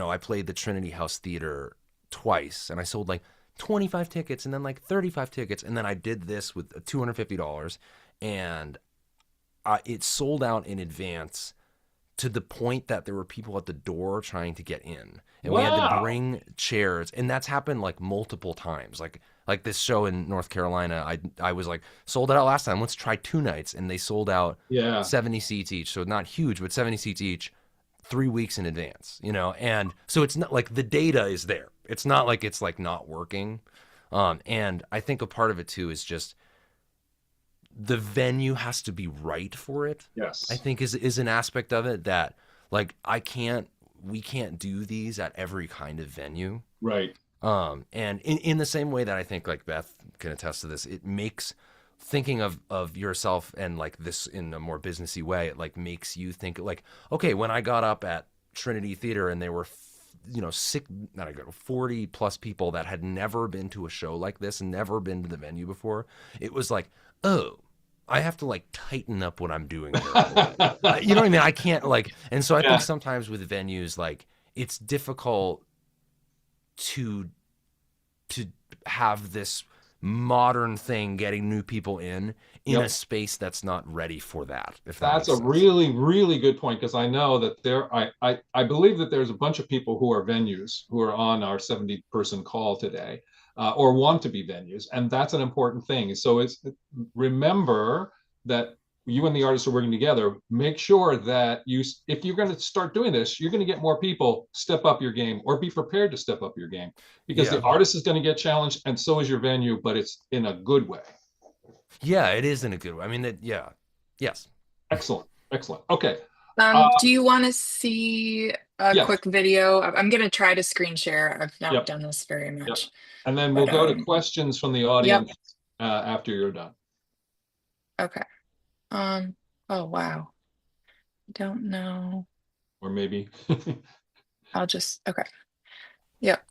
I played the Trinity House Theater twice and I sold like 25 tickets and then like 35 tickets. And then I did this with $250 and it sold out in advance to the point that there were people at the door trying to get in and we had to Wow. bring chairs and that's happened like multiple times like this show in North Carolina I was like sold out last time, let's try 2 nights, and they sold out Yeah. 70 seats each, so not huge but 70 seats each 3 weeks in advance, and so it's not like the data is there, it's not like it's like not working. And I think a part of it too is just the venue has to be right for it. I Yes. think is an aspect of it that like we can't do these at every kind of venue. Right. And in the same way that I think like Beth can attest to this, it makes thinking of yourself and like this in a more businessy way, it like makes you think like, okay, when I got up at Trinity Theater and there were 40 plus people that had never been to a show like this and never been to the venue before, it was like, oh, I have to like tighten up what I'm doing here a little bit. You know what I mean? I can't like, and so I think Yeah. sometimes with venues, like it's difficult to have this modern thing getting new people in Yep. a space that's not ready for that, if that That's makes a sense. really, really good point because I know that I believe that there's a bunch of people who are venues who are on our 70-person call today, or want to be venues, and that's an important thing. So remember that you and the artists are working together. Make sure that if you're going to start doing this, you're going to get more people. Step up your game, or be prepared to step up your game, because the Yeah. artist is going to get challenged, and so is your venue, but it's in a good way. Yeah, it is in a good way. I mean, yeah. Yes. Excellent, excellent. Okay. Uh, Do you want to see a yes. quick video? I'm going to try to screen share. I've not Yep. done this very Yep. much. And then we'll But go to questions from the audience yep. after you're done. Okay. Oh wow. Don't know. Or maybe. I'll just okay. Yep.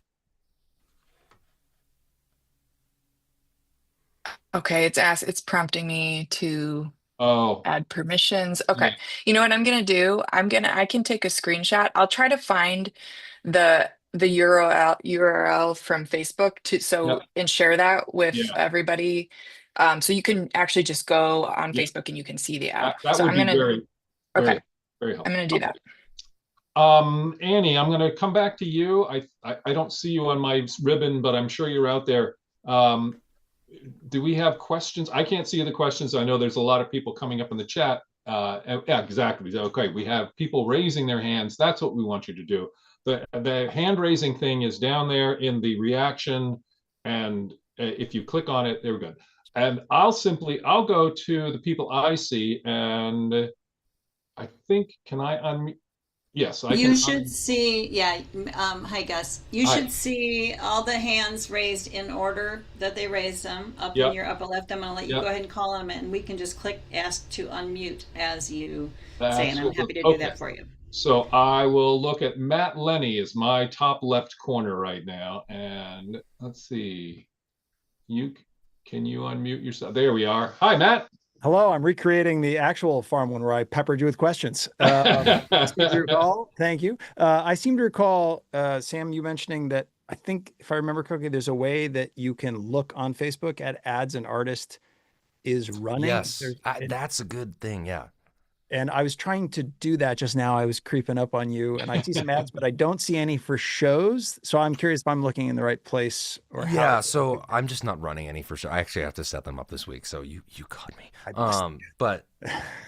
Okay, it's prompting me to Oh, add permissions. Okay. yeah. You know what I'm gonna do? I can take a screenshot. I'll try to find the URL from Facebook Yep. and share that with Yeah. everybody. So you can actually just go on Yeah. Facebook and you can see the ad. That So would I'm be gonna very, okay, very I'm helpful. gonna do that. Annie, I'm going to come back to you. I don't see you on my ribbon, but I'm sure you're out there. Um, do we have questions? I can't see the questions. I know there's a lot of people coming up in the chat. Yeah, exactly. Okay, we have people raising their hands. That's what we want you to do. The hand raising thing is down there in the reaction, and if you click on it, there we go. And I'll go to the people I see, and I think, can I unmute? Yes, I You can. should see, yeah, hi Gus. You Hi. should see all the hands raised in order that they raised them up in Yep. your upper left. I'm gonna let you Yep. go ahead and call them and we can just click ask to unmute as you say, and I'm That's happy to do okay. that for you. So I will look at Matt Lenny as my top left corner right now. And let's see. Can you unmute yourself? There we are. Hi, Matt. Hello, I'm recreating the actual farm one where I peppered you with questions. I seem to recall, thank you. I seem to recall, Sam, you mentioning that I think, if I remember correctly, there's a way that you can look on Facebook at ads an artist is running. Yes, that's a good thing. Yeah. And I was trying to do that just now. I was creeping up on you and I see some ads, but I don't see any for shows. So I'm curious if I'm looking in the right place or how. Yeah, so I'm just not running any for sure. I actually have to set them up this week. So you caught me. But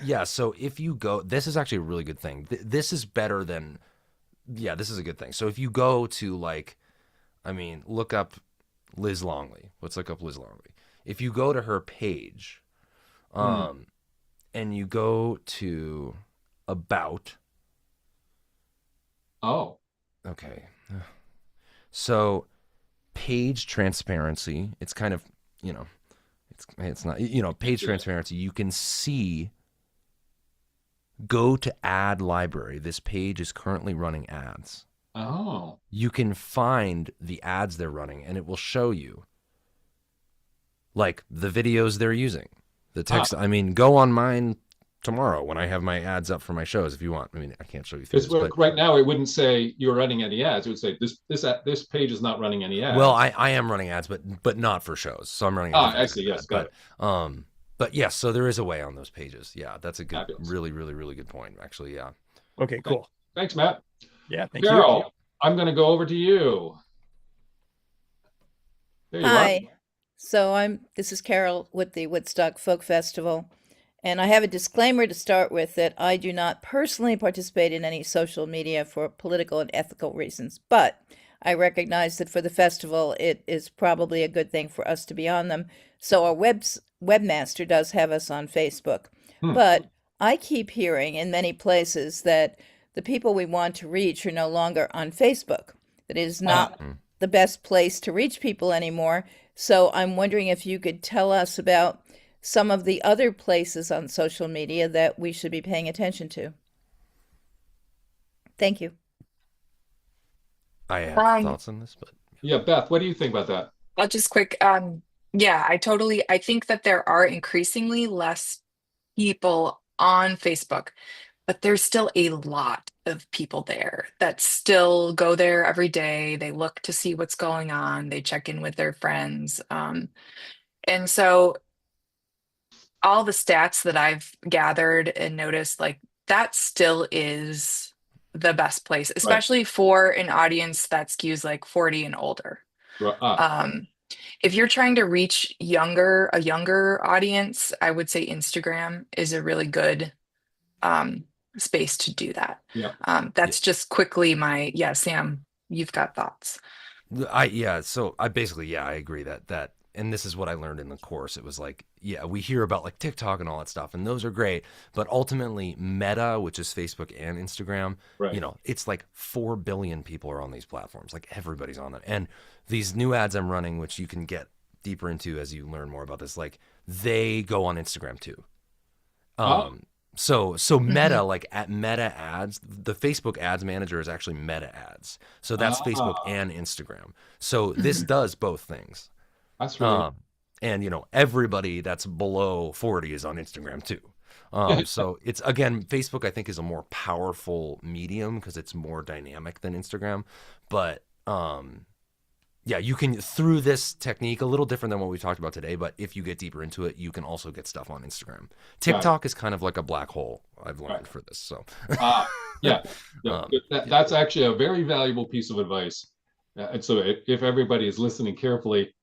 yeah, so if you go, this is actually a really good thing. This is better than, yeah, this is a good thing. So if you go to look up Liz Longley. Let's look up Liz Longley. If you go to her page, and you go to about. Oh. Okay. So page transparency, it's kind of, it's not, page transparency, you can see, go to ad library. This page is currently running ads. Oh. You can find the ads they're running and it will show you like the videos they're using. The text, go on mine tomorrow when I have my ads up for my shows if you want. I can't show you through this, but right now it wouldn't say you're running any ads. It would say this page is not running any ads. Well, I am running ads, but not for shows. So I'm running. I see. Yes, got it. But yes, so there is a way on those pages. Yeah, that's a good, Fabulous. really, really, really good point. Actually, yeah. Okay, cool. Thanks, Matt. Yeah, thank you. Carol, I'm going to go over to you. There you are. Hi. So this is Carol with the Woodstock Folk Festival, and I have a disclaimer to start with that I do not personally participate in any social media for political and ethical reasons, but I recognize that for the festival it is probably a good thing for us to be on them. So our webmaster does have us on Facebook. But I keep hearing in many places that the people we want to reach are no longer on Facebook, that it is not the best place to reach people anymore. So I'm wondering if you could tell us about some of the other places on social media that we should be paying attention to. Thank you. I have thoughts on this, but yeah, Beth, what do you think about that? I'll just quick. Yeah, I think that there are increasingly less people on Facebook, but there's still a lot of people there that still go there every day. They look to see what's going on. They check in with their friends. And so all the stats that I've gathered and noticed, like that still is the best place, especially for an audience that skews like 40 and older. If you're trying to reach a younger audience, I would say Instagram is a really good space to do that. That's just quickly Sam, you've got thoughts. So I basically, I agree that, and this is what I learned in the course. It was like, we hear about like TikTok and all that stuff, and those are great, but ultimately Meta, which is Facebook and Instagram, it's like 4 billion people are on these platforms. Like everybody's on them. And these new ads I'm running, which you can get deeper into as you learn more about this, like they go on Instagram too. So Meta, like at Meta ads, the Facebook ads manager is actually Meta ads. So that's Facebook and Instagram. So this does both things. That's really and everybody that's below 40 is on Instagram too. So it's, again, Facebook I think is a more powerful medium because it's more dynamic than Instagram. But yeah, you can, through this technique, a little different than what we talked about today, but if you get deeper into it, you can also get stuff on Instagram. TikTok is kind of like a black hole, I've learned Right. for this. So Yeah, yeah. That's actually a very valuable piece of advice. And so if everybody is listening carefully,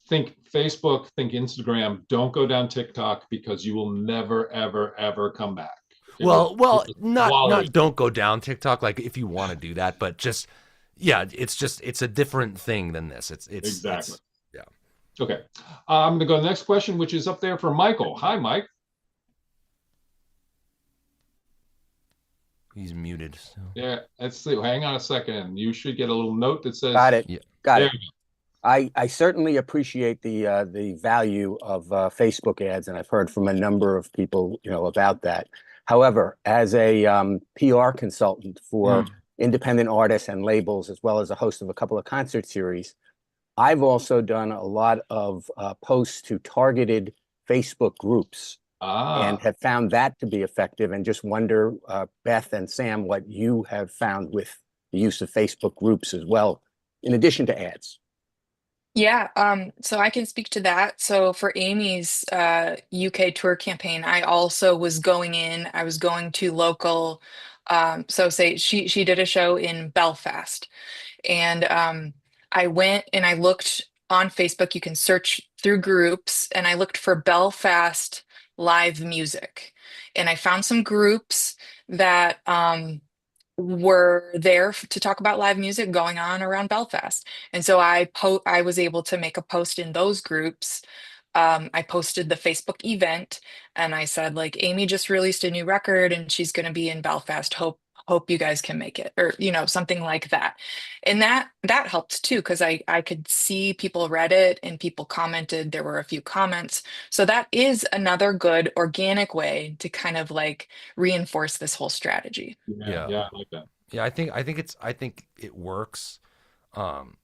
think Facebook, think Instagram, don't go down TikTok because you will never, ever, ever come back. Well, It will swallow not you. don't go down TikTok, like if you want to do that, but just, yeah, it's a different thing than this. It's Exactly. yeah. Okay. I'm going to go to the next question, which is up there for Michael. Hi, Mike. He's muted. So. Yeah, let's see. Hang on a second. You should get a little note that says. Got it. Yeah. Got There it. you go. I certainly appreciate the value of Facebook ads, and I've heard from a number of people, about that. However, as a PR consultant for independent artists and labels, as well as a host of a couple of concert series, I've also done a lot of posts to targeted Facebook groups and have found that to be effective. And just wonder, Beth and Sam, what you have found with the use of Facebook groups as well, in addition to ads. Yeah, so I can speak to that. So for Amy's UK tour campaign, I also was going to local, so say she did a show in Belfast, and I went and I looked on Facebook. You can search through groups, and I looked for Belfast live music, and I found some groups that were there to talk about live music going on around Belfast. And so I was able to make a post in those groups. I posted the Facebook event, and I said, like, Amy just released a new record and she's going to be in Belfast. Hope you guys can make it, or something like that. And that helped too, because I could see people read it and people commented. There were a few comments. So that is another good organic way to kind of like reinforce this whole strategy. Yeah, I like that. Yeah, I think it works, and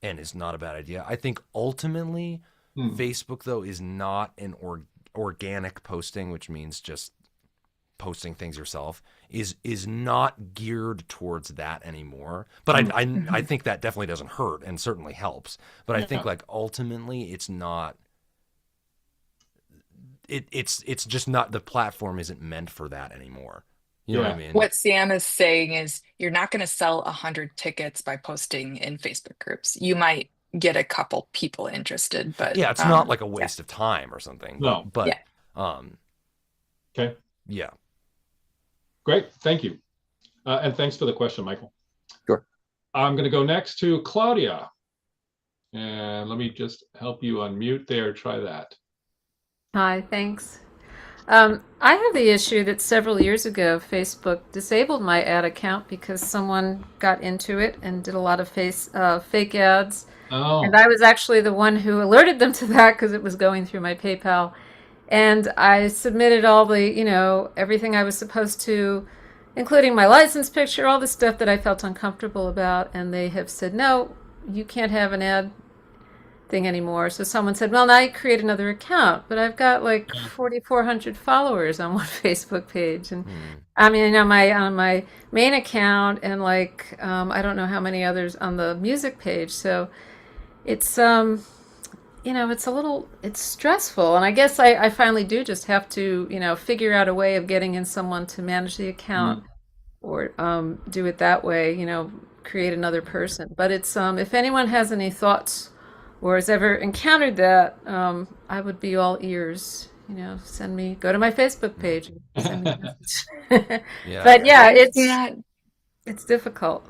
it's not a bad idea. I think ultimately, Facebook though is not an organic posting, which means just posting things yourself, is not geared towards that anymore. But I think that definitely doesn't hurt and certainly helps. But I think like ultimately it's not. It's just not, the platform isn't meant for that anymore. You know what I mean? What Sam is saying is you're not going to sell 100 tickets by posting in Facebook groups. You might get a couple people interested, but yeah, it's not like a waste of time or something. No. But okay. Yeah. Great. Thank you. And thanks for the question, Michael. Sure. I'm going to go next to Claudia. And let me just help you unmute there. Try that. Hi, thanks. I have the issue that several years ago, Facebook disabled my ad account because someone got into it and did a lot of fake ads. Oh. And I was actually the one who alerted them to that because it was going through my PayPal. And I submitted all the, everything I was supposed to, including my license picture, all the stuff that I felt uncomfortable about. And they have said, no, you can't have an ad thing anymore. So someone said, well, now you create another account. But I've got like 4,400 followers on one Facebook page. And I mean, on my main account, and like, I don't know how many others on the music page. So it's, it's stressful. And I guess I finally do just have to, figure out a way of getting in someone to manage the account or do it that way, create another person. But it's, if anyone has any thoughts or has ever encountered that, I would be all ears. Go to my Facebook page and send me a message. Yeah. But yeah, it's difficult.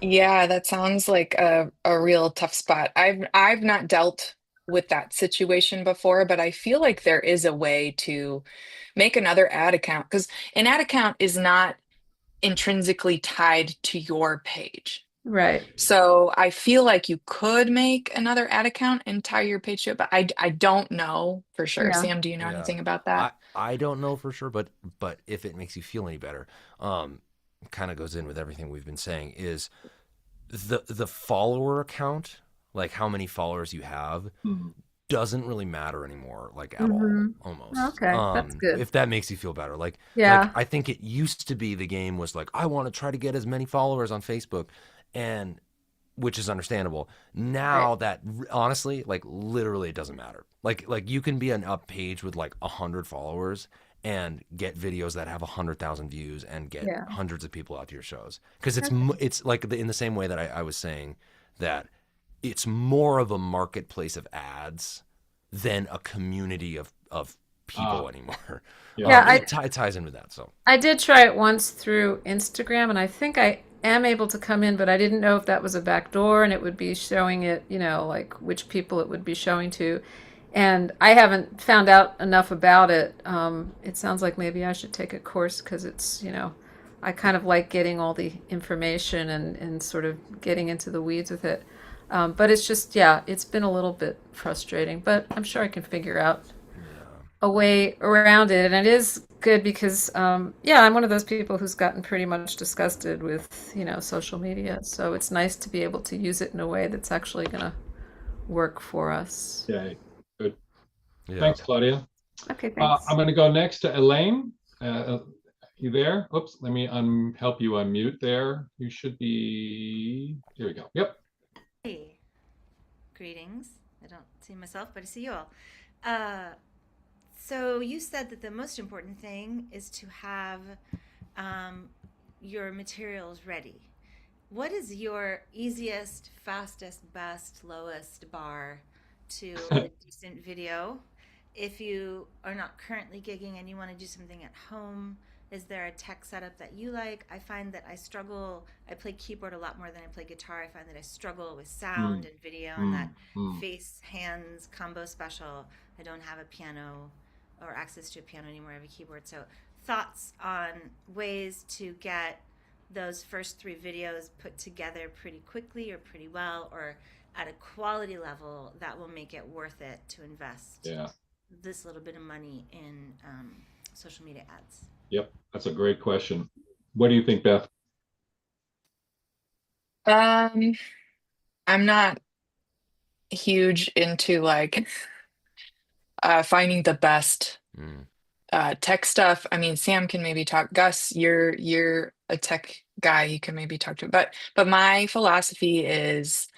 Yeah, that sounds like a real tough spot. I've not dealt with that situation before, but I feel like there is a way to make another ad account, because an ad account is not intrinsically tied to your page. Right. So I feel like you could make another ad account and tie your page to it, but I don't know for sure. Yeah. Sam, do you know anything about that? I don't know for sure, but if it makes you feel any better, kind of goes in with everything we've been saying, is the follower account, like how many followers you have, doesn't really matter anymore, like at all, almost. Okay, that's good. If that makes you feel better. Like I think it used to be the game was like, I want to try to get as many followers on Facebook, and which is understandable. Now that honestly, like literally, it doesn't matter. Like you can be an up page with like 100 followers and get videos that have 100,000 views and get Yeah. hundreds of people out to your shows. Because it's like in the same way that I was saying that it's more of a marketplace of ads than a community of people anymore. Yeah, it ties in with that. So I did try it once through Instagram, and I think I am able to come in, but I didn't know if that was a back door and it would be showing it, like which people it would be showing to. And I haven't found out enough about it. It sounds like maybe I should take a course because it's, I kind of like getting all the information and sort of getting into the weeds with it. But it's just, it's been a little bit frustrating, but I'm sure I can figure out a way around it. And it is good because, I'm one of those people who's gotten pretty much disgusted with, social media. So it's nice to be able to use it in a way that's actually going to work for us. Okay, good. yeah. Thanks, Claudia. Okay, thanks. I'm going to go next to Elaine. You there? Oops, let me help you unmute there. You should be, here we go. Yep. Hey, greetings. I don't see myself, but I see you all. So you said that the most important thing is to have your materials ready. What is your easiest, fastest, best, lowest bar to a decent video? If you are not currently gigging and you want to do something at home, is there a tech setup that you like? I find that I struggle. I play keyboard a lot more than I play guitar. I find that I struggle with sound and video and that face hands combo special. I don't have a piano or access to a piano anymore. I have a keyboard. So thoughts on ways to get those first 3 videos put together pretty quickly or pretty well or at a quality level that will make it worth it to invest this little bit of money in social media ads. Yep, that's a great question. What do you think, Beth? I'm not huge into like finding the best tech stuff. I mean, Sam can maybe talk. Gus, you're a tech guy. You can maybe talk to. But my philosophy is,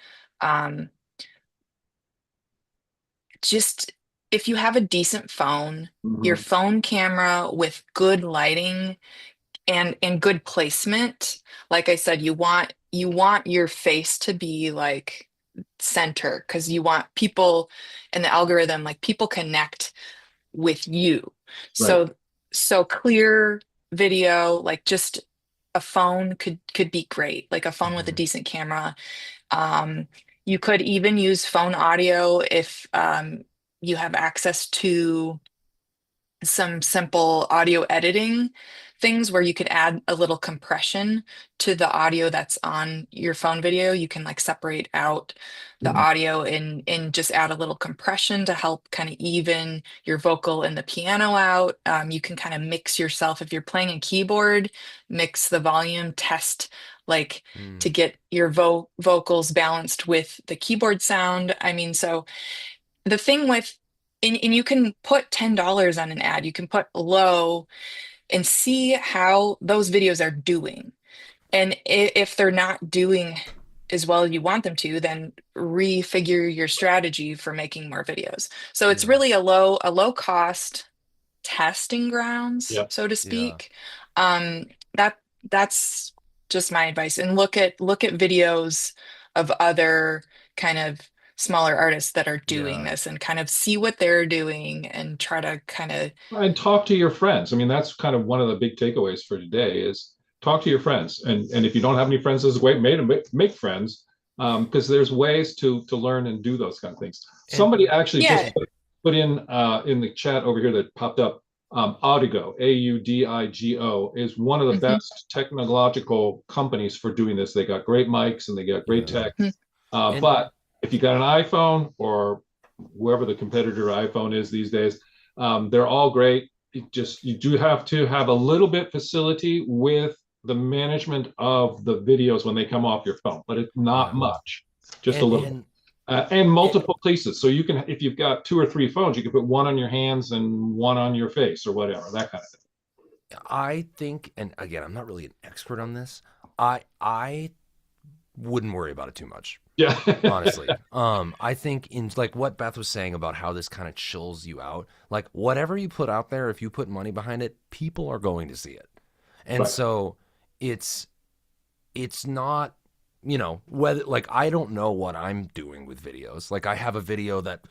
just if you have a decent phone, your phone camera with good lighting and good placement. Like I said, you want your face to be like center because you want people in the algorithm, like people connect with you. So clear video, like just a phone could be great, like a phone with a decent camera. You could even use phone audio if you have access to some simple audio editing things where you could add a little compression to the audio that's on your phone video. You can like separate out the audio and just add a little compression to help kind of even your vocal and the piano out. You can kind of mix yourself if you're playing a keyboard, mix the volume, test like to get your vocals balanced with the keyboard sound. I mean, so the thing with, and you can put $10 on an ad, you can put low and see how those videos are doing. And if they're not doing as well as you want them to, then refigure your strategy for making more videos. So it's really a low cost testing grounds, so to speak. That's just my advice. And look at videos of other kind of smaller artists that are doing this and kind of see what they're doing and try to kind of and talk to your friends. I mean, that's kind of one of the big takeaways for today is talk to your friends. And if you don't have any friends, there's a way to make friends because there's ways to learn and do those kind of things. Somebody actually just put in the chat over here that popped up, Audigo, AUDIGO is one of the best technological companies for doing this. They got great mics and they got great tech. But if you got an iPhone or whoever the competitor iPhone is these days, they're all great. You do have to have a little bit facility with the management of the videos when they come off your phone, but it's not much, just a little. And multiple places. So you can, if you've got 2 or 3 phones, you can put one on your hands and one on your face or whatever, that kind of thing. I think, and again, I'm not really an expert on this. I wouldn't worry about it too much. Yeah. Honestly. I think in like what Beth was saying about how this kind of chills you out, like whatever you put out there, if you put money behind it, people are going to see it. And Right. so it's not, you know, whether like I don't know what I'm doing with videos. Like I have a video that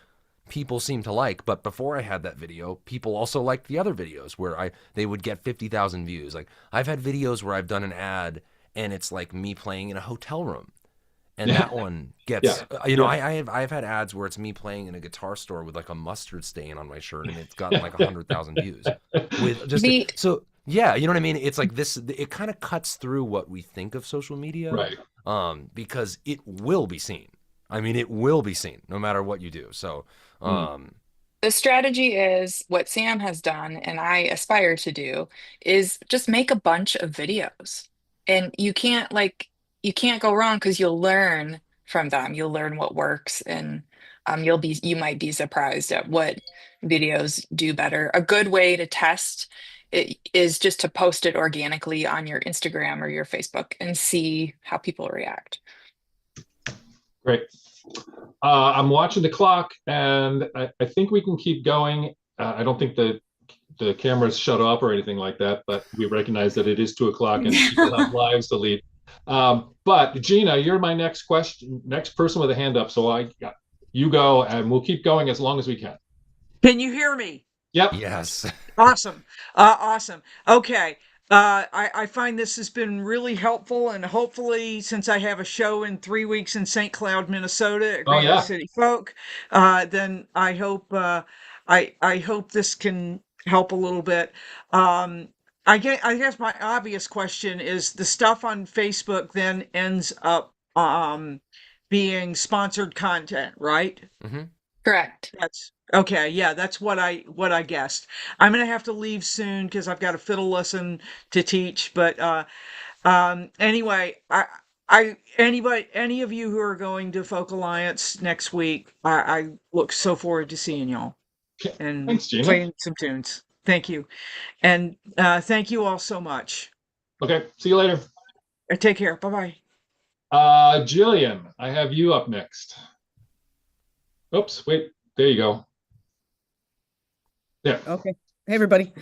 people seem to like, but before I had that video, people also liked the other videos where they would get 50,000 views. Like I've had videos where I've done an ad and it's like me playing in a hotel room. And Yeah. that one gets, Yeah. you know, Yeah. I've had ads where it's me playing in a guitar store with like a mustard stain on my shirt and it's gotten like 100,000 views with just, Me- so yeah, you know what I mean? It's like this, it kind of cuts through what we think of social media, Right. because it will be seen. I mean, it will be seen no matter what you do. So, The strategy is what Sam has done, and I aspire to do, is just make a bunch of videos. And you can't go wrong because you'll learn from them. You'll learn what works, and you might be surprised at what videos do better. A good way to test it is just to post it organically on your Instagram or your Facebook and see how people react. Great. I'm watching the clock, and I think we can keep going. I don't think the cameras shut off or anything like that, but we recognize that it is 2:00 and people have lives to lead. But Gina, you're my next person with a hand up. So you go, and we'll keep going as long as we can. Can you hear me? Yep. yes. Awesome. Awesome. Okay. I find this has been really helpful, and hopefully, since I have a show in 3 weeks in St. Cloud, Minnesota at Granite yeah. City Folk, then I hope I hope this can help a little bit. I guess my obvious question is the stuff on Facebook then ends up being sponsored content, right? Mm-hmm. Correct. That's okay. Yeah, that's what I guessed. I'm gonna have to leave soon because I've got a fiddle lesson to teach. But anyway, any of you who are going to Folk Alliance next week, I look so forward to seeing y'all and Thanks, Gina. playing some tunes. Thank you, and thank you all so much. Okay. See you later. Take care. Bye bye. Jillian, I have you up next. Oops, wait, there you go. Yeah. Okay. Hey, everybody.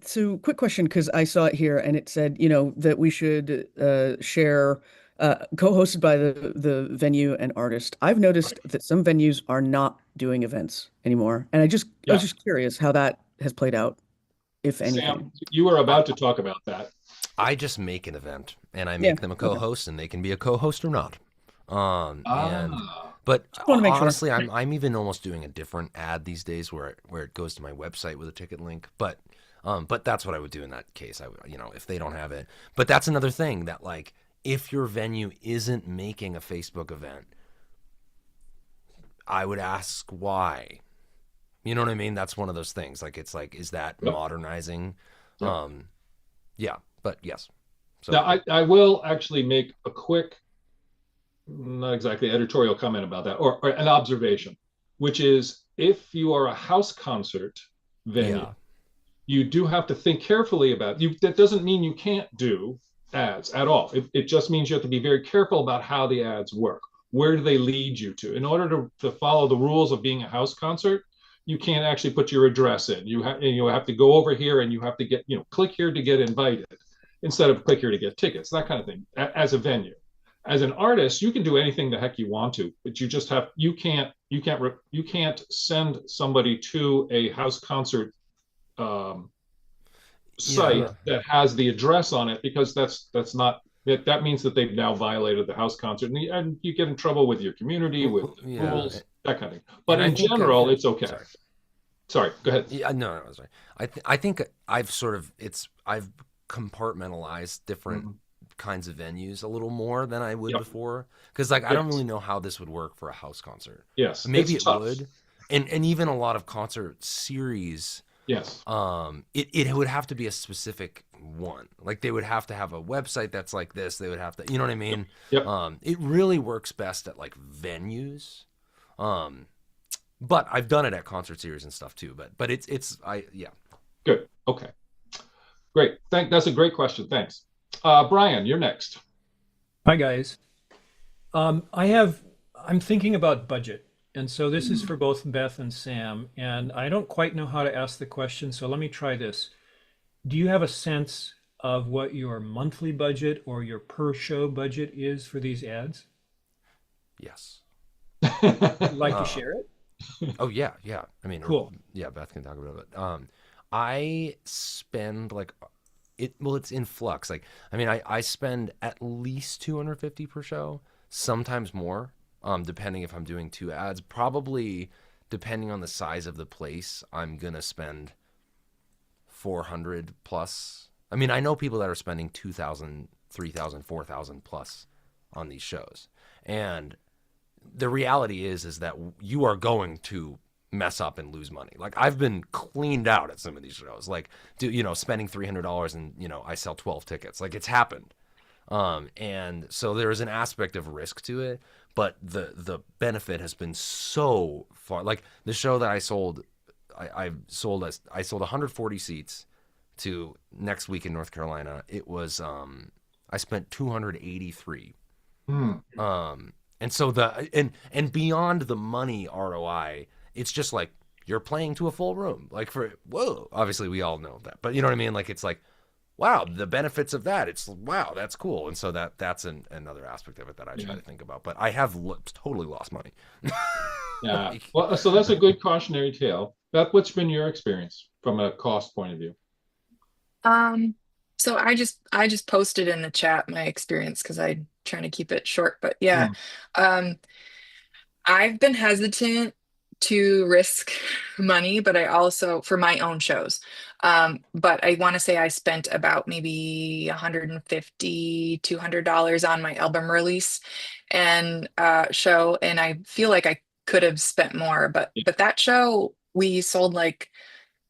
So quick question, because I saw it here and it said, that we should share co-hosted by the venue and artist. I've noticed that some venues are not doing events anymore. And I was just curious how that has played out, if anything. Sam, you were about to talk about that. I just make an event and I make them a co-host and they can be a co-host or not. But wanna make sure. honestly, I'm even almost doing a different ad these days where it goes to my website with a ticket link. But that's what I would do in that case. I would, if they don't have it. But that's another thing that like if your venue isn't making a Facebook event, I would ask why. You know what I mean? That's one of those things. Like it's like, is that modernizing? Yeah. But yes. So Now I will actually make a quick, not exactly editorial comment about that, or an observation, which is if you are a house concert venue, you do have to think carefully about you. That doesn't mean you can't do ads at all. It just means you have to be very careful about how the ads work. Where do they lead you to? In order to follow the rules of being a house concert, you can't actually put your address in. You have to go over here and you have to get, click here to get invited instead of click here to get tickets, that kind of thing, as a venue. As an artist, you can do anything the heck you want to, but you can't send somebody to a house concert site that has the address on it, because that means that they've now violated the house concert, and you get in trouble with your community, with rules, that kind of thing. But in general, it's okay. Sorry, go ahead. Yeah, no, sorry. I think I've I've compartmentalized different kinds of venues a little more than I would before, because like I don't really know how this would work for a house concert. Yes, maybe it would, and even a lot of concert series. Yes. It would have to be a specific one. Like they would have to have a website that's like this. They would have to, you know what I mean? Yep. It really works best at like venues. But I've done it at concert series and stuff too. But yeah. Good. Okay. Great. That's a great question. Thanks. Brian, you're next. Hi guys. I'm thinking about budget. And so this is for both Beth and Sam, and I don't quite know how to ask the question, so let me try this. Do you have a sense of what your monthly budget or your per show budget is for these ads? Yes. Would you like to share it? Oh yeah, yeah. I mean, Cool. yeah, Beth can talk about it. I spend like it's in flux. Like, I mean, I spend at least 250 per show, sometimes more, depending if I'm doing 2 ads. Probably, depending on the size of the place, I'm gonna spend 400 plus. I mean, I know people that are spending 2,000, 3,000, 4,000 plus on these shows, and the reality is that you are going to mess up and lose money. Like, I've been cleaned out at some of these shows, like, spending $300 and, I sell 12 tickets. Like, it's happened. And so there is an aspect of risk to it, but the benefit has been so far. Like, the show that I sold, I sold 140 seats to next week in North Carolina. It was, I spent 283. And so and beyond the money ROI, it's just like you're playing to a full room. Like, whoa, obviously we all know that, but you know what I mean? Like, it's like, wow, the benefits of that. It's wow, that's cool. And so that's another aspect of it that I try to think about. But I have totally lost money. Yeah. Well, so that's a good cautionary tale. Beth, what's been your experience from a cost point of view? So I just posted in the chat my experience because I'm trying to keep it short. But yeah, I've been hesitant to risk money, but I also for my own shows. But I want to say I spent about maybe $150, $200 on my album release and show, and I feel like I could have spent more, but that show we sold like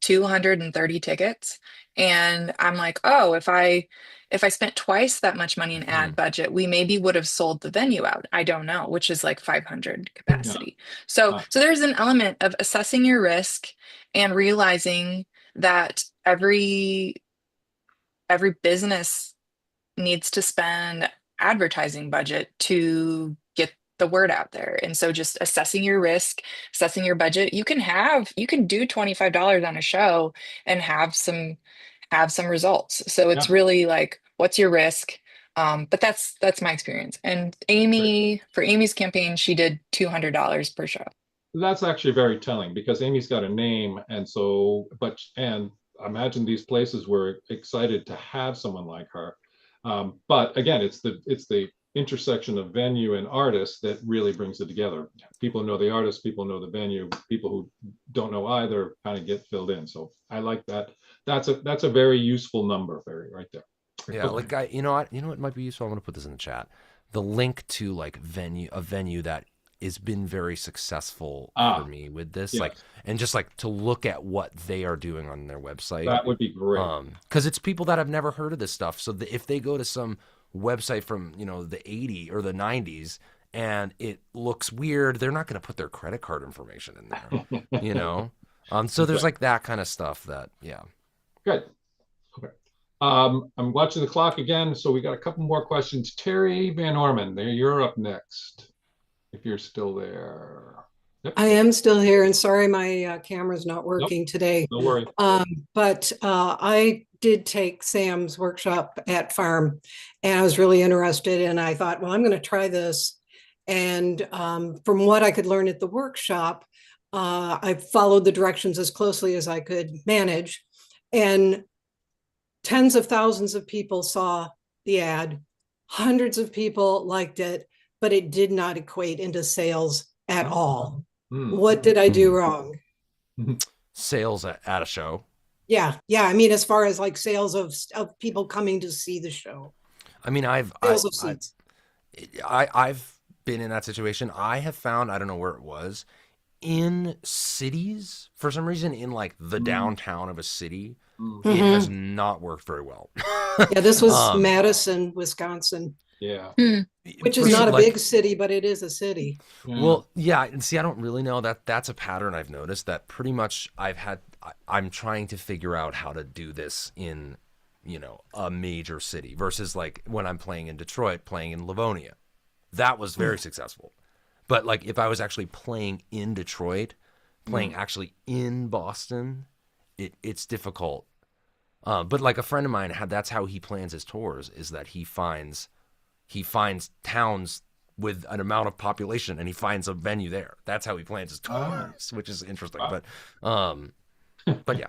230 tickets, and I'm like, oh, if I spent twice that much money in ad budget, we maybe would have sold the venue out. I don't know, which is like 500 capacity. So there's an element of assessing your risk and realizing that every business needs to spend advertising budget to get the word out there. And so just assessing your risk, assessing your budget, you can do $25 on a show and have some results. So it's really like, what's your risk? But that's my experience. And for Amy's campaign, she did $200 per show. That's actually very telling because Amy's got a name, and I imagine these places were excited to have someone like her. But again, it's the intersection of venue and artist that really brings it together. People know the artist, people know the venue, people who don't know either kind of get filled in. So I like that. That's a very useful number, Barry, right there. Yeah, like you know what might be useful. I'm gonna put this in the chat. The link to like a venue that has been very successful for me with this, like, and just like to look at what they are doing on their website. That would be great. Because it's people that have never heard of this stuff. So if they go to some website from the 80s or the 90s and it looks weird, they're not going to put their credit card information in there. So there's like that kind of stuff that Good. Okay. I'm watching the clock again, so we got a couple more questions. Terry Van Orman, you're up next, if you're still there. Yep. I am still here, and sorry my camera's not working today. No worry. But I did take Sam's workshop at Farm, and I was really interested, and I thought, well, I'm going to try this. And from what I could learn at the workshop, I followed the directions as closely as I could manage, and tens of thousands of people saw the ad, hundreds of people liked it, but it did not equate into sales at all. What did I do wrong? Sales at a show. Yeah. I mean, as far as like sales of people coming to see the show. I mean, I've been in that situation. I have found, I don't know where it was, in cities, for some reason, in like the downtown of a city, it has not worked very well. Yeah, this was Madison, Wisconsin. Yeah. Which is not a big city, but it is a city. Well, yeah, and see, I don't really know that's a pattern I've noticed that pretty much I'm trying to figure out how to do this in, a major city versus like when I'm playing in Detroit, playing in Livonia. That was very successful. But like if I was actually playing in Detroit, playing actually in Boston, it's difficult. But like a friend of mine that's how he plans his tours, is that he finds towns with an amount of population and he finds a venue there. That's how he plans his tours, which is interesting. But yeah.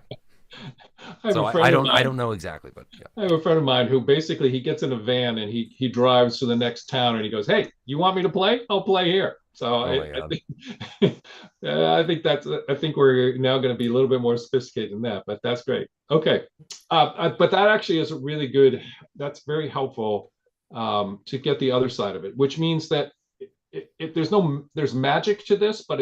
So I don't know exactly, but yeah. I have a friend of mine who basically he gets in a van and he drives to the next town and he goes, "Hey, you want me to play? I'll play here." So I think we're now going to be a little bit more sophisticated than that, but that's great. Okay, but that actually is a really good. That's very helpful to get the other side of it, which means that there's magic to this, but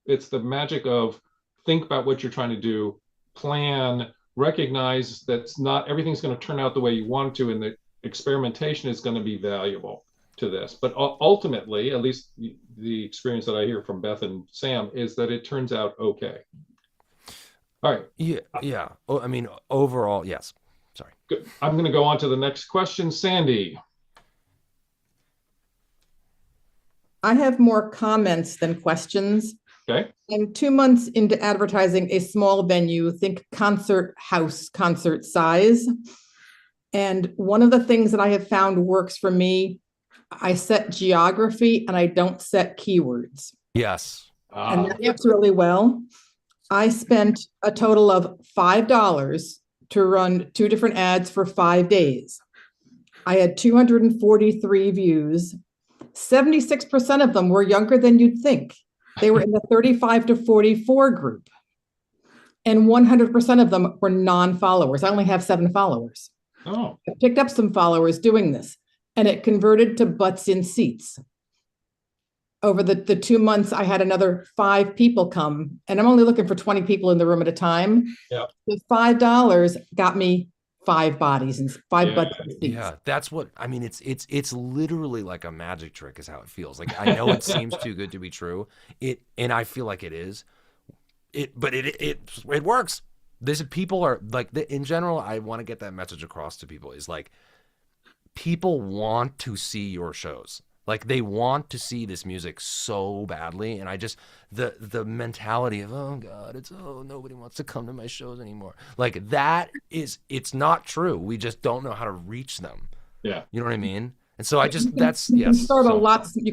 it's the magic of think about what you're trying to do, plan, recognize that not everything's going to turn out the way you want to, and the experimentation is going to be valuable to this. But ultimately, at least the experience that I hear from Beth and Sam is that it turns out okay. All right. Yeah. Oh, I mean, overall, yes. Sorry. Good. I'm going to go on to the next question. Sandy. I have more comments than questions. Okay. I'm 2 months into advertising a small venue, think concert house, concert size. And one of the things that I have found works for me, I set geography and I don't set keywords. Yes. And that works really well. I spent a total of $5 to run 2 different ads for 5 days. I had 243 views. 76% of them were younger than you'd think. They were in the 35 to 44 group. And 100% of them were non-followers. I only have 7 followers. Oh. I picked up some followers doing this, and it converted to butts in seats. Over the 2 months, I had another 5 people come, and I'm only looking for 20 people in the room at a time. Yeah. The $5 got me 5 bodies and 5 butts in seats. Yeah, that's what I mean. It's literally like a magic trick, is how it feels. Like I know it seems too good to be true. And I feel like it is. But it works. People are like in general. I want to get that message across to people. Is like people want to see your shows. Like they want to see this music so badly, and I just the mentality of oh god, nobody wants to come to my shows anymore. Like it's not true. We just don't know how to reach them. Yeah, you know what I mean. And so you can start you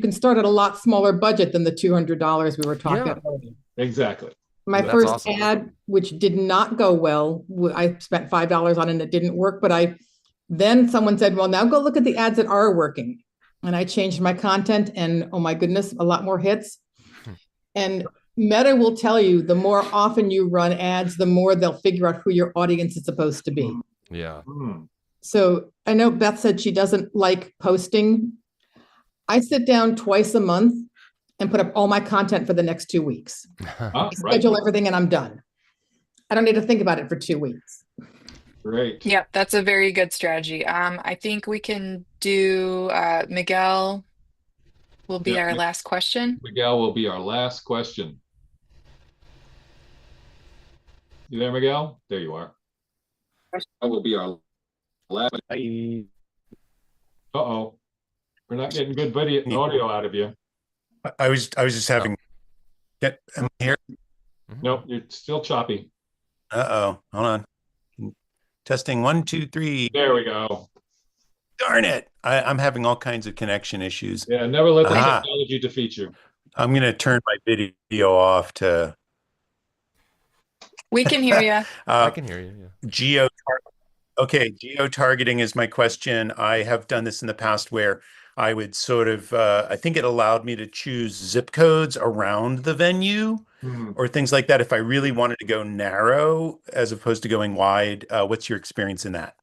can start at a lot smaller budget than the $200 we were talking about earlier. Exactly. My first ad, which did not go well, I spent $5 on it and it didn't work. But then someone said, well, now go look at the ads that are working. And I changed my content and oh my goodness, a lot more hits. And Meta will tell you the more often you run ads, the more they'll figure out who your audience is supposed to be. Yeah. So I know Beth said she doesn't like posting. I sit down twice a month and put up all my content for the next 2 weeks. I schedule everything and I'm done. I don't need to think about it for 2 weeks. Great. Yep, that's a very good strategy. I think we can do Miguel will be our last question. Miguel will be our last question. You there, Miguel? There you are. That will be our last. Uh-oh. We're not getting good audio out of you. I was just having am I here? Nope, you're still choppy. Uh-oh. Hold on. Testing 1, 2, 3. There we go. Darn it. I'm having all kinds of connection issues. Yeah, never let the technology defeat you. I'm going to turn my video off to. We can hear you. I can hear you. Yeah. Geo-targeting is my question. I have done this in the past where I would sort of, I think it allowed me to choose zip codes around the venue or things like that if I really wanted to go narrow as opposed to going wide. What's your experience in that?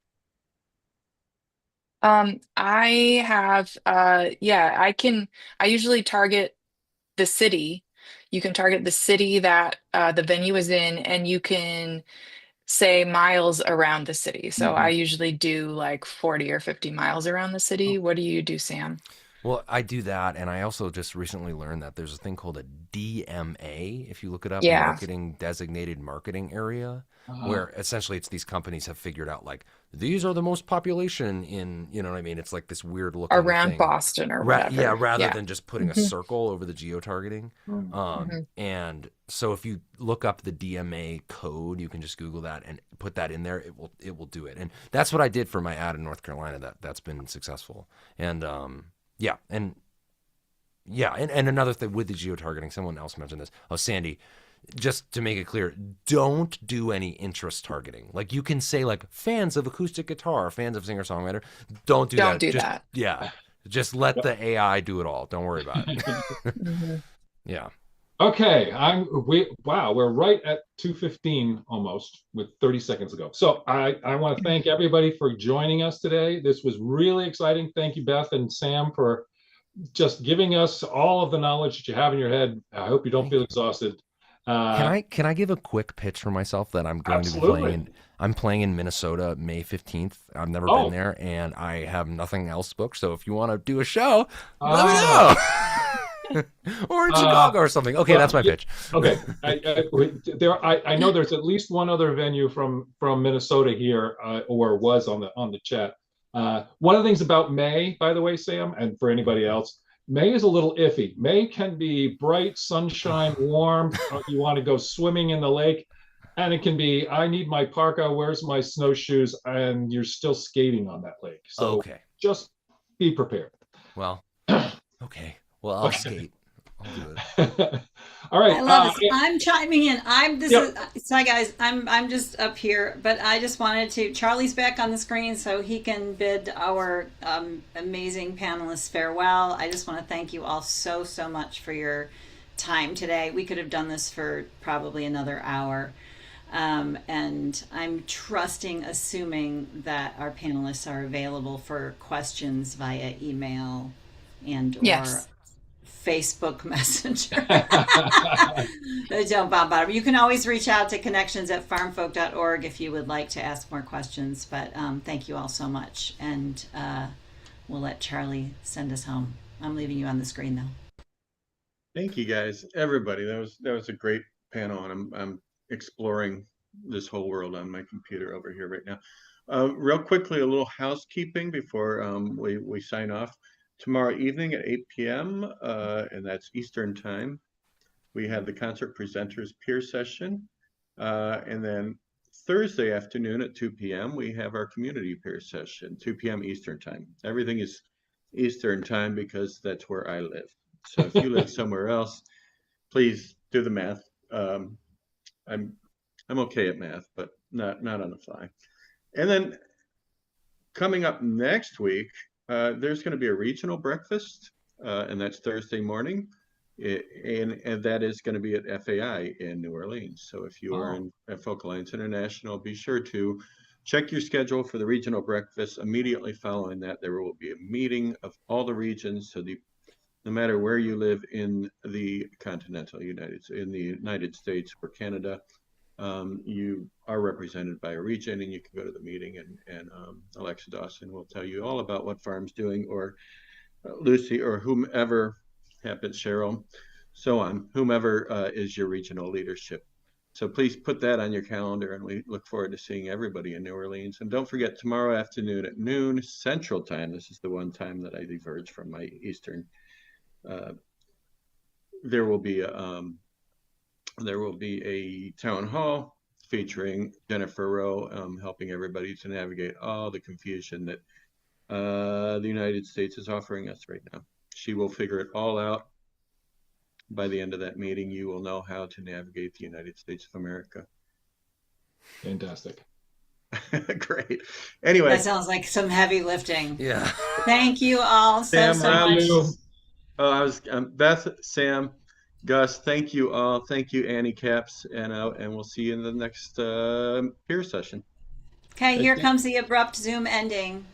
I have, I usually target the city. You can target the city that the venue is in, and you can say miles around the city. So I usually do like 40 or 50 miles around the city. What do you do, Sam? Well, I do that, and I also just recently learned that there's a thing called a DMA. If you look it up, Yeah. marketing designated marketing area, where essentially it's these companies have figured out like these are the most population in, you know what I mean? It's like this weird looking Around thing. Boston or whatever. Yeah, rather Yeah. than just putting a Mhm. circle over the geo-targeting. And so if you look up the DMA code, you can just Google that and put that in there. It will do it. And that's what I did for my ad in North Carolina. That's been successful. And and another thing with the geo-targeting, someone else mentioned this. Oh, Sandy, just to make it clear, don't do any interest targeting. Like you can say like fans of acoustic guitar, fans of singer-songwriter. Don't do that. Don't do Just- that. Yeah. Just let the AI do it all. Don't worry about it. Mhm. Yeah. Okay, we're right at 2:15 almost with 30 seconds ago. So I want to thank everybody for joining us today. This was really exciting. Thank you, Beth and Sam, for just giving us all of the knowledge that you have in your head. I hope you don't feel exhausted. Can I give a quick pitch for myself that I'm going to be Absolutely. playing? I'm playing in Minnesota May 15th. I've never Oh. been there, and I have nothing else booked. So if you want to do a show, let me know. Or in Chicago or something. Okay, well, that's my yeah, pitch. Okay, I know there's at least one other venue from Minnesota here, or was on the chat. One of the things about May, by the way, Sam, and for anybody else, May is a little iffy. May can be bright, sunshine, warm. You want to go swimming in the lake, and it can be, I need my parka, where's my snowshoes, and you're still skating on that lake. So Okay. just be prepared. Well, okay. Well, I'll skate. I'll do it. All right. I love this. yeah. I'm chiming in. Yep. Sorry guys, I'm just up here, but I just wanted to. Charlie's back on the screen, so he can bid our amazing panelists farewell. I just want to thank you all so much for your time today. We could have done this for probably another hour. And I'm assuming that our panelists are available for questions via email and Yes. or Facebook Messenger. Don't bombard. You can always reach out to connections@farmfolk.org if you would like to ask more questions. But thank you all so much, and we'll let Charlie send us home. I'm leaving you on the screen now. Thank you guys, everybody. That was a great panel, and I'm exploring this whole world on my computer over here right now. Real quickly, a little housekeeping before we sign off. Tomorrow evening at 8 p.m., and that's Eastern time, we have the concert presenters peer session. And then Thursday afternoon at 2 p.m., we have our community peer session, 2 p.m. Eastern time. Everything is Eastern time because that's where I live. So if you live somewhere else, please do the math. I'm okay at math, but not on the fly. And then coming up next week, there's going to be a regional breakfast, and that's Thursday morning, and that is going to be at FAI in New Orleans. So if you are at Folk Alliance International, be sure to check your schedule for the regional breakfast. Immediately following that, there will be a meeting of all the regions. So no matter where you live in the United States or Canada, you are represented by a region, and you can go to the meeting, and Alexa Dawson will tell you all about what Farm's doing, or Lucy, or whomever happens, Cheryl, so on, whomever is your regional leadership. So please put that on your calendar, and we look forward to seeing everybody in New Orleans. And don't forget, tomorrow afternoon at noon Central Time, this is the one time that I diverge from my Eastern, there will be a town hall featuring Jennifer Rowe, helping everybody to navigate all the confusion that the United States is offering us right now. She will figure it all out. By the end of that meeting, you will know how to navigate the United States of America. Fantastic. Great. Anyway. That sounds like some heavy lifting. Yeah. Thank you all so much. Beth, Sam, Gus, thank you all. Thank you, Annie Caps, and we'll see you in the next peer session. Okay, here comes the abrupt Zoom ending.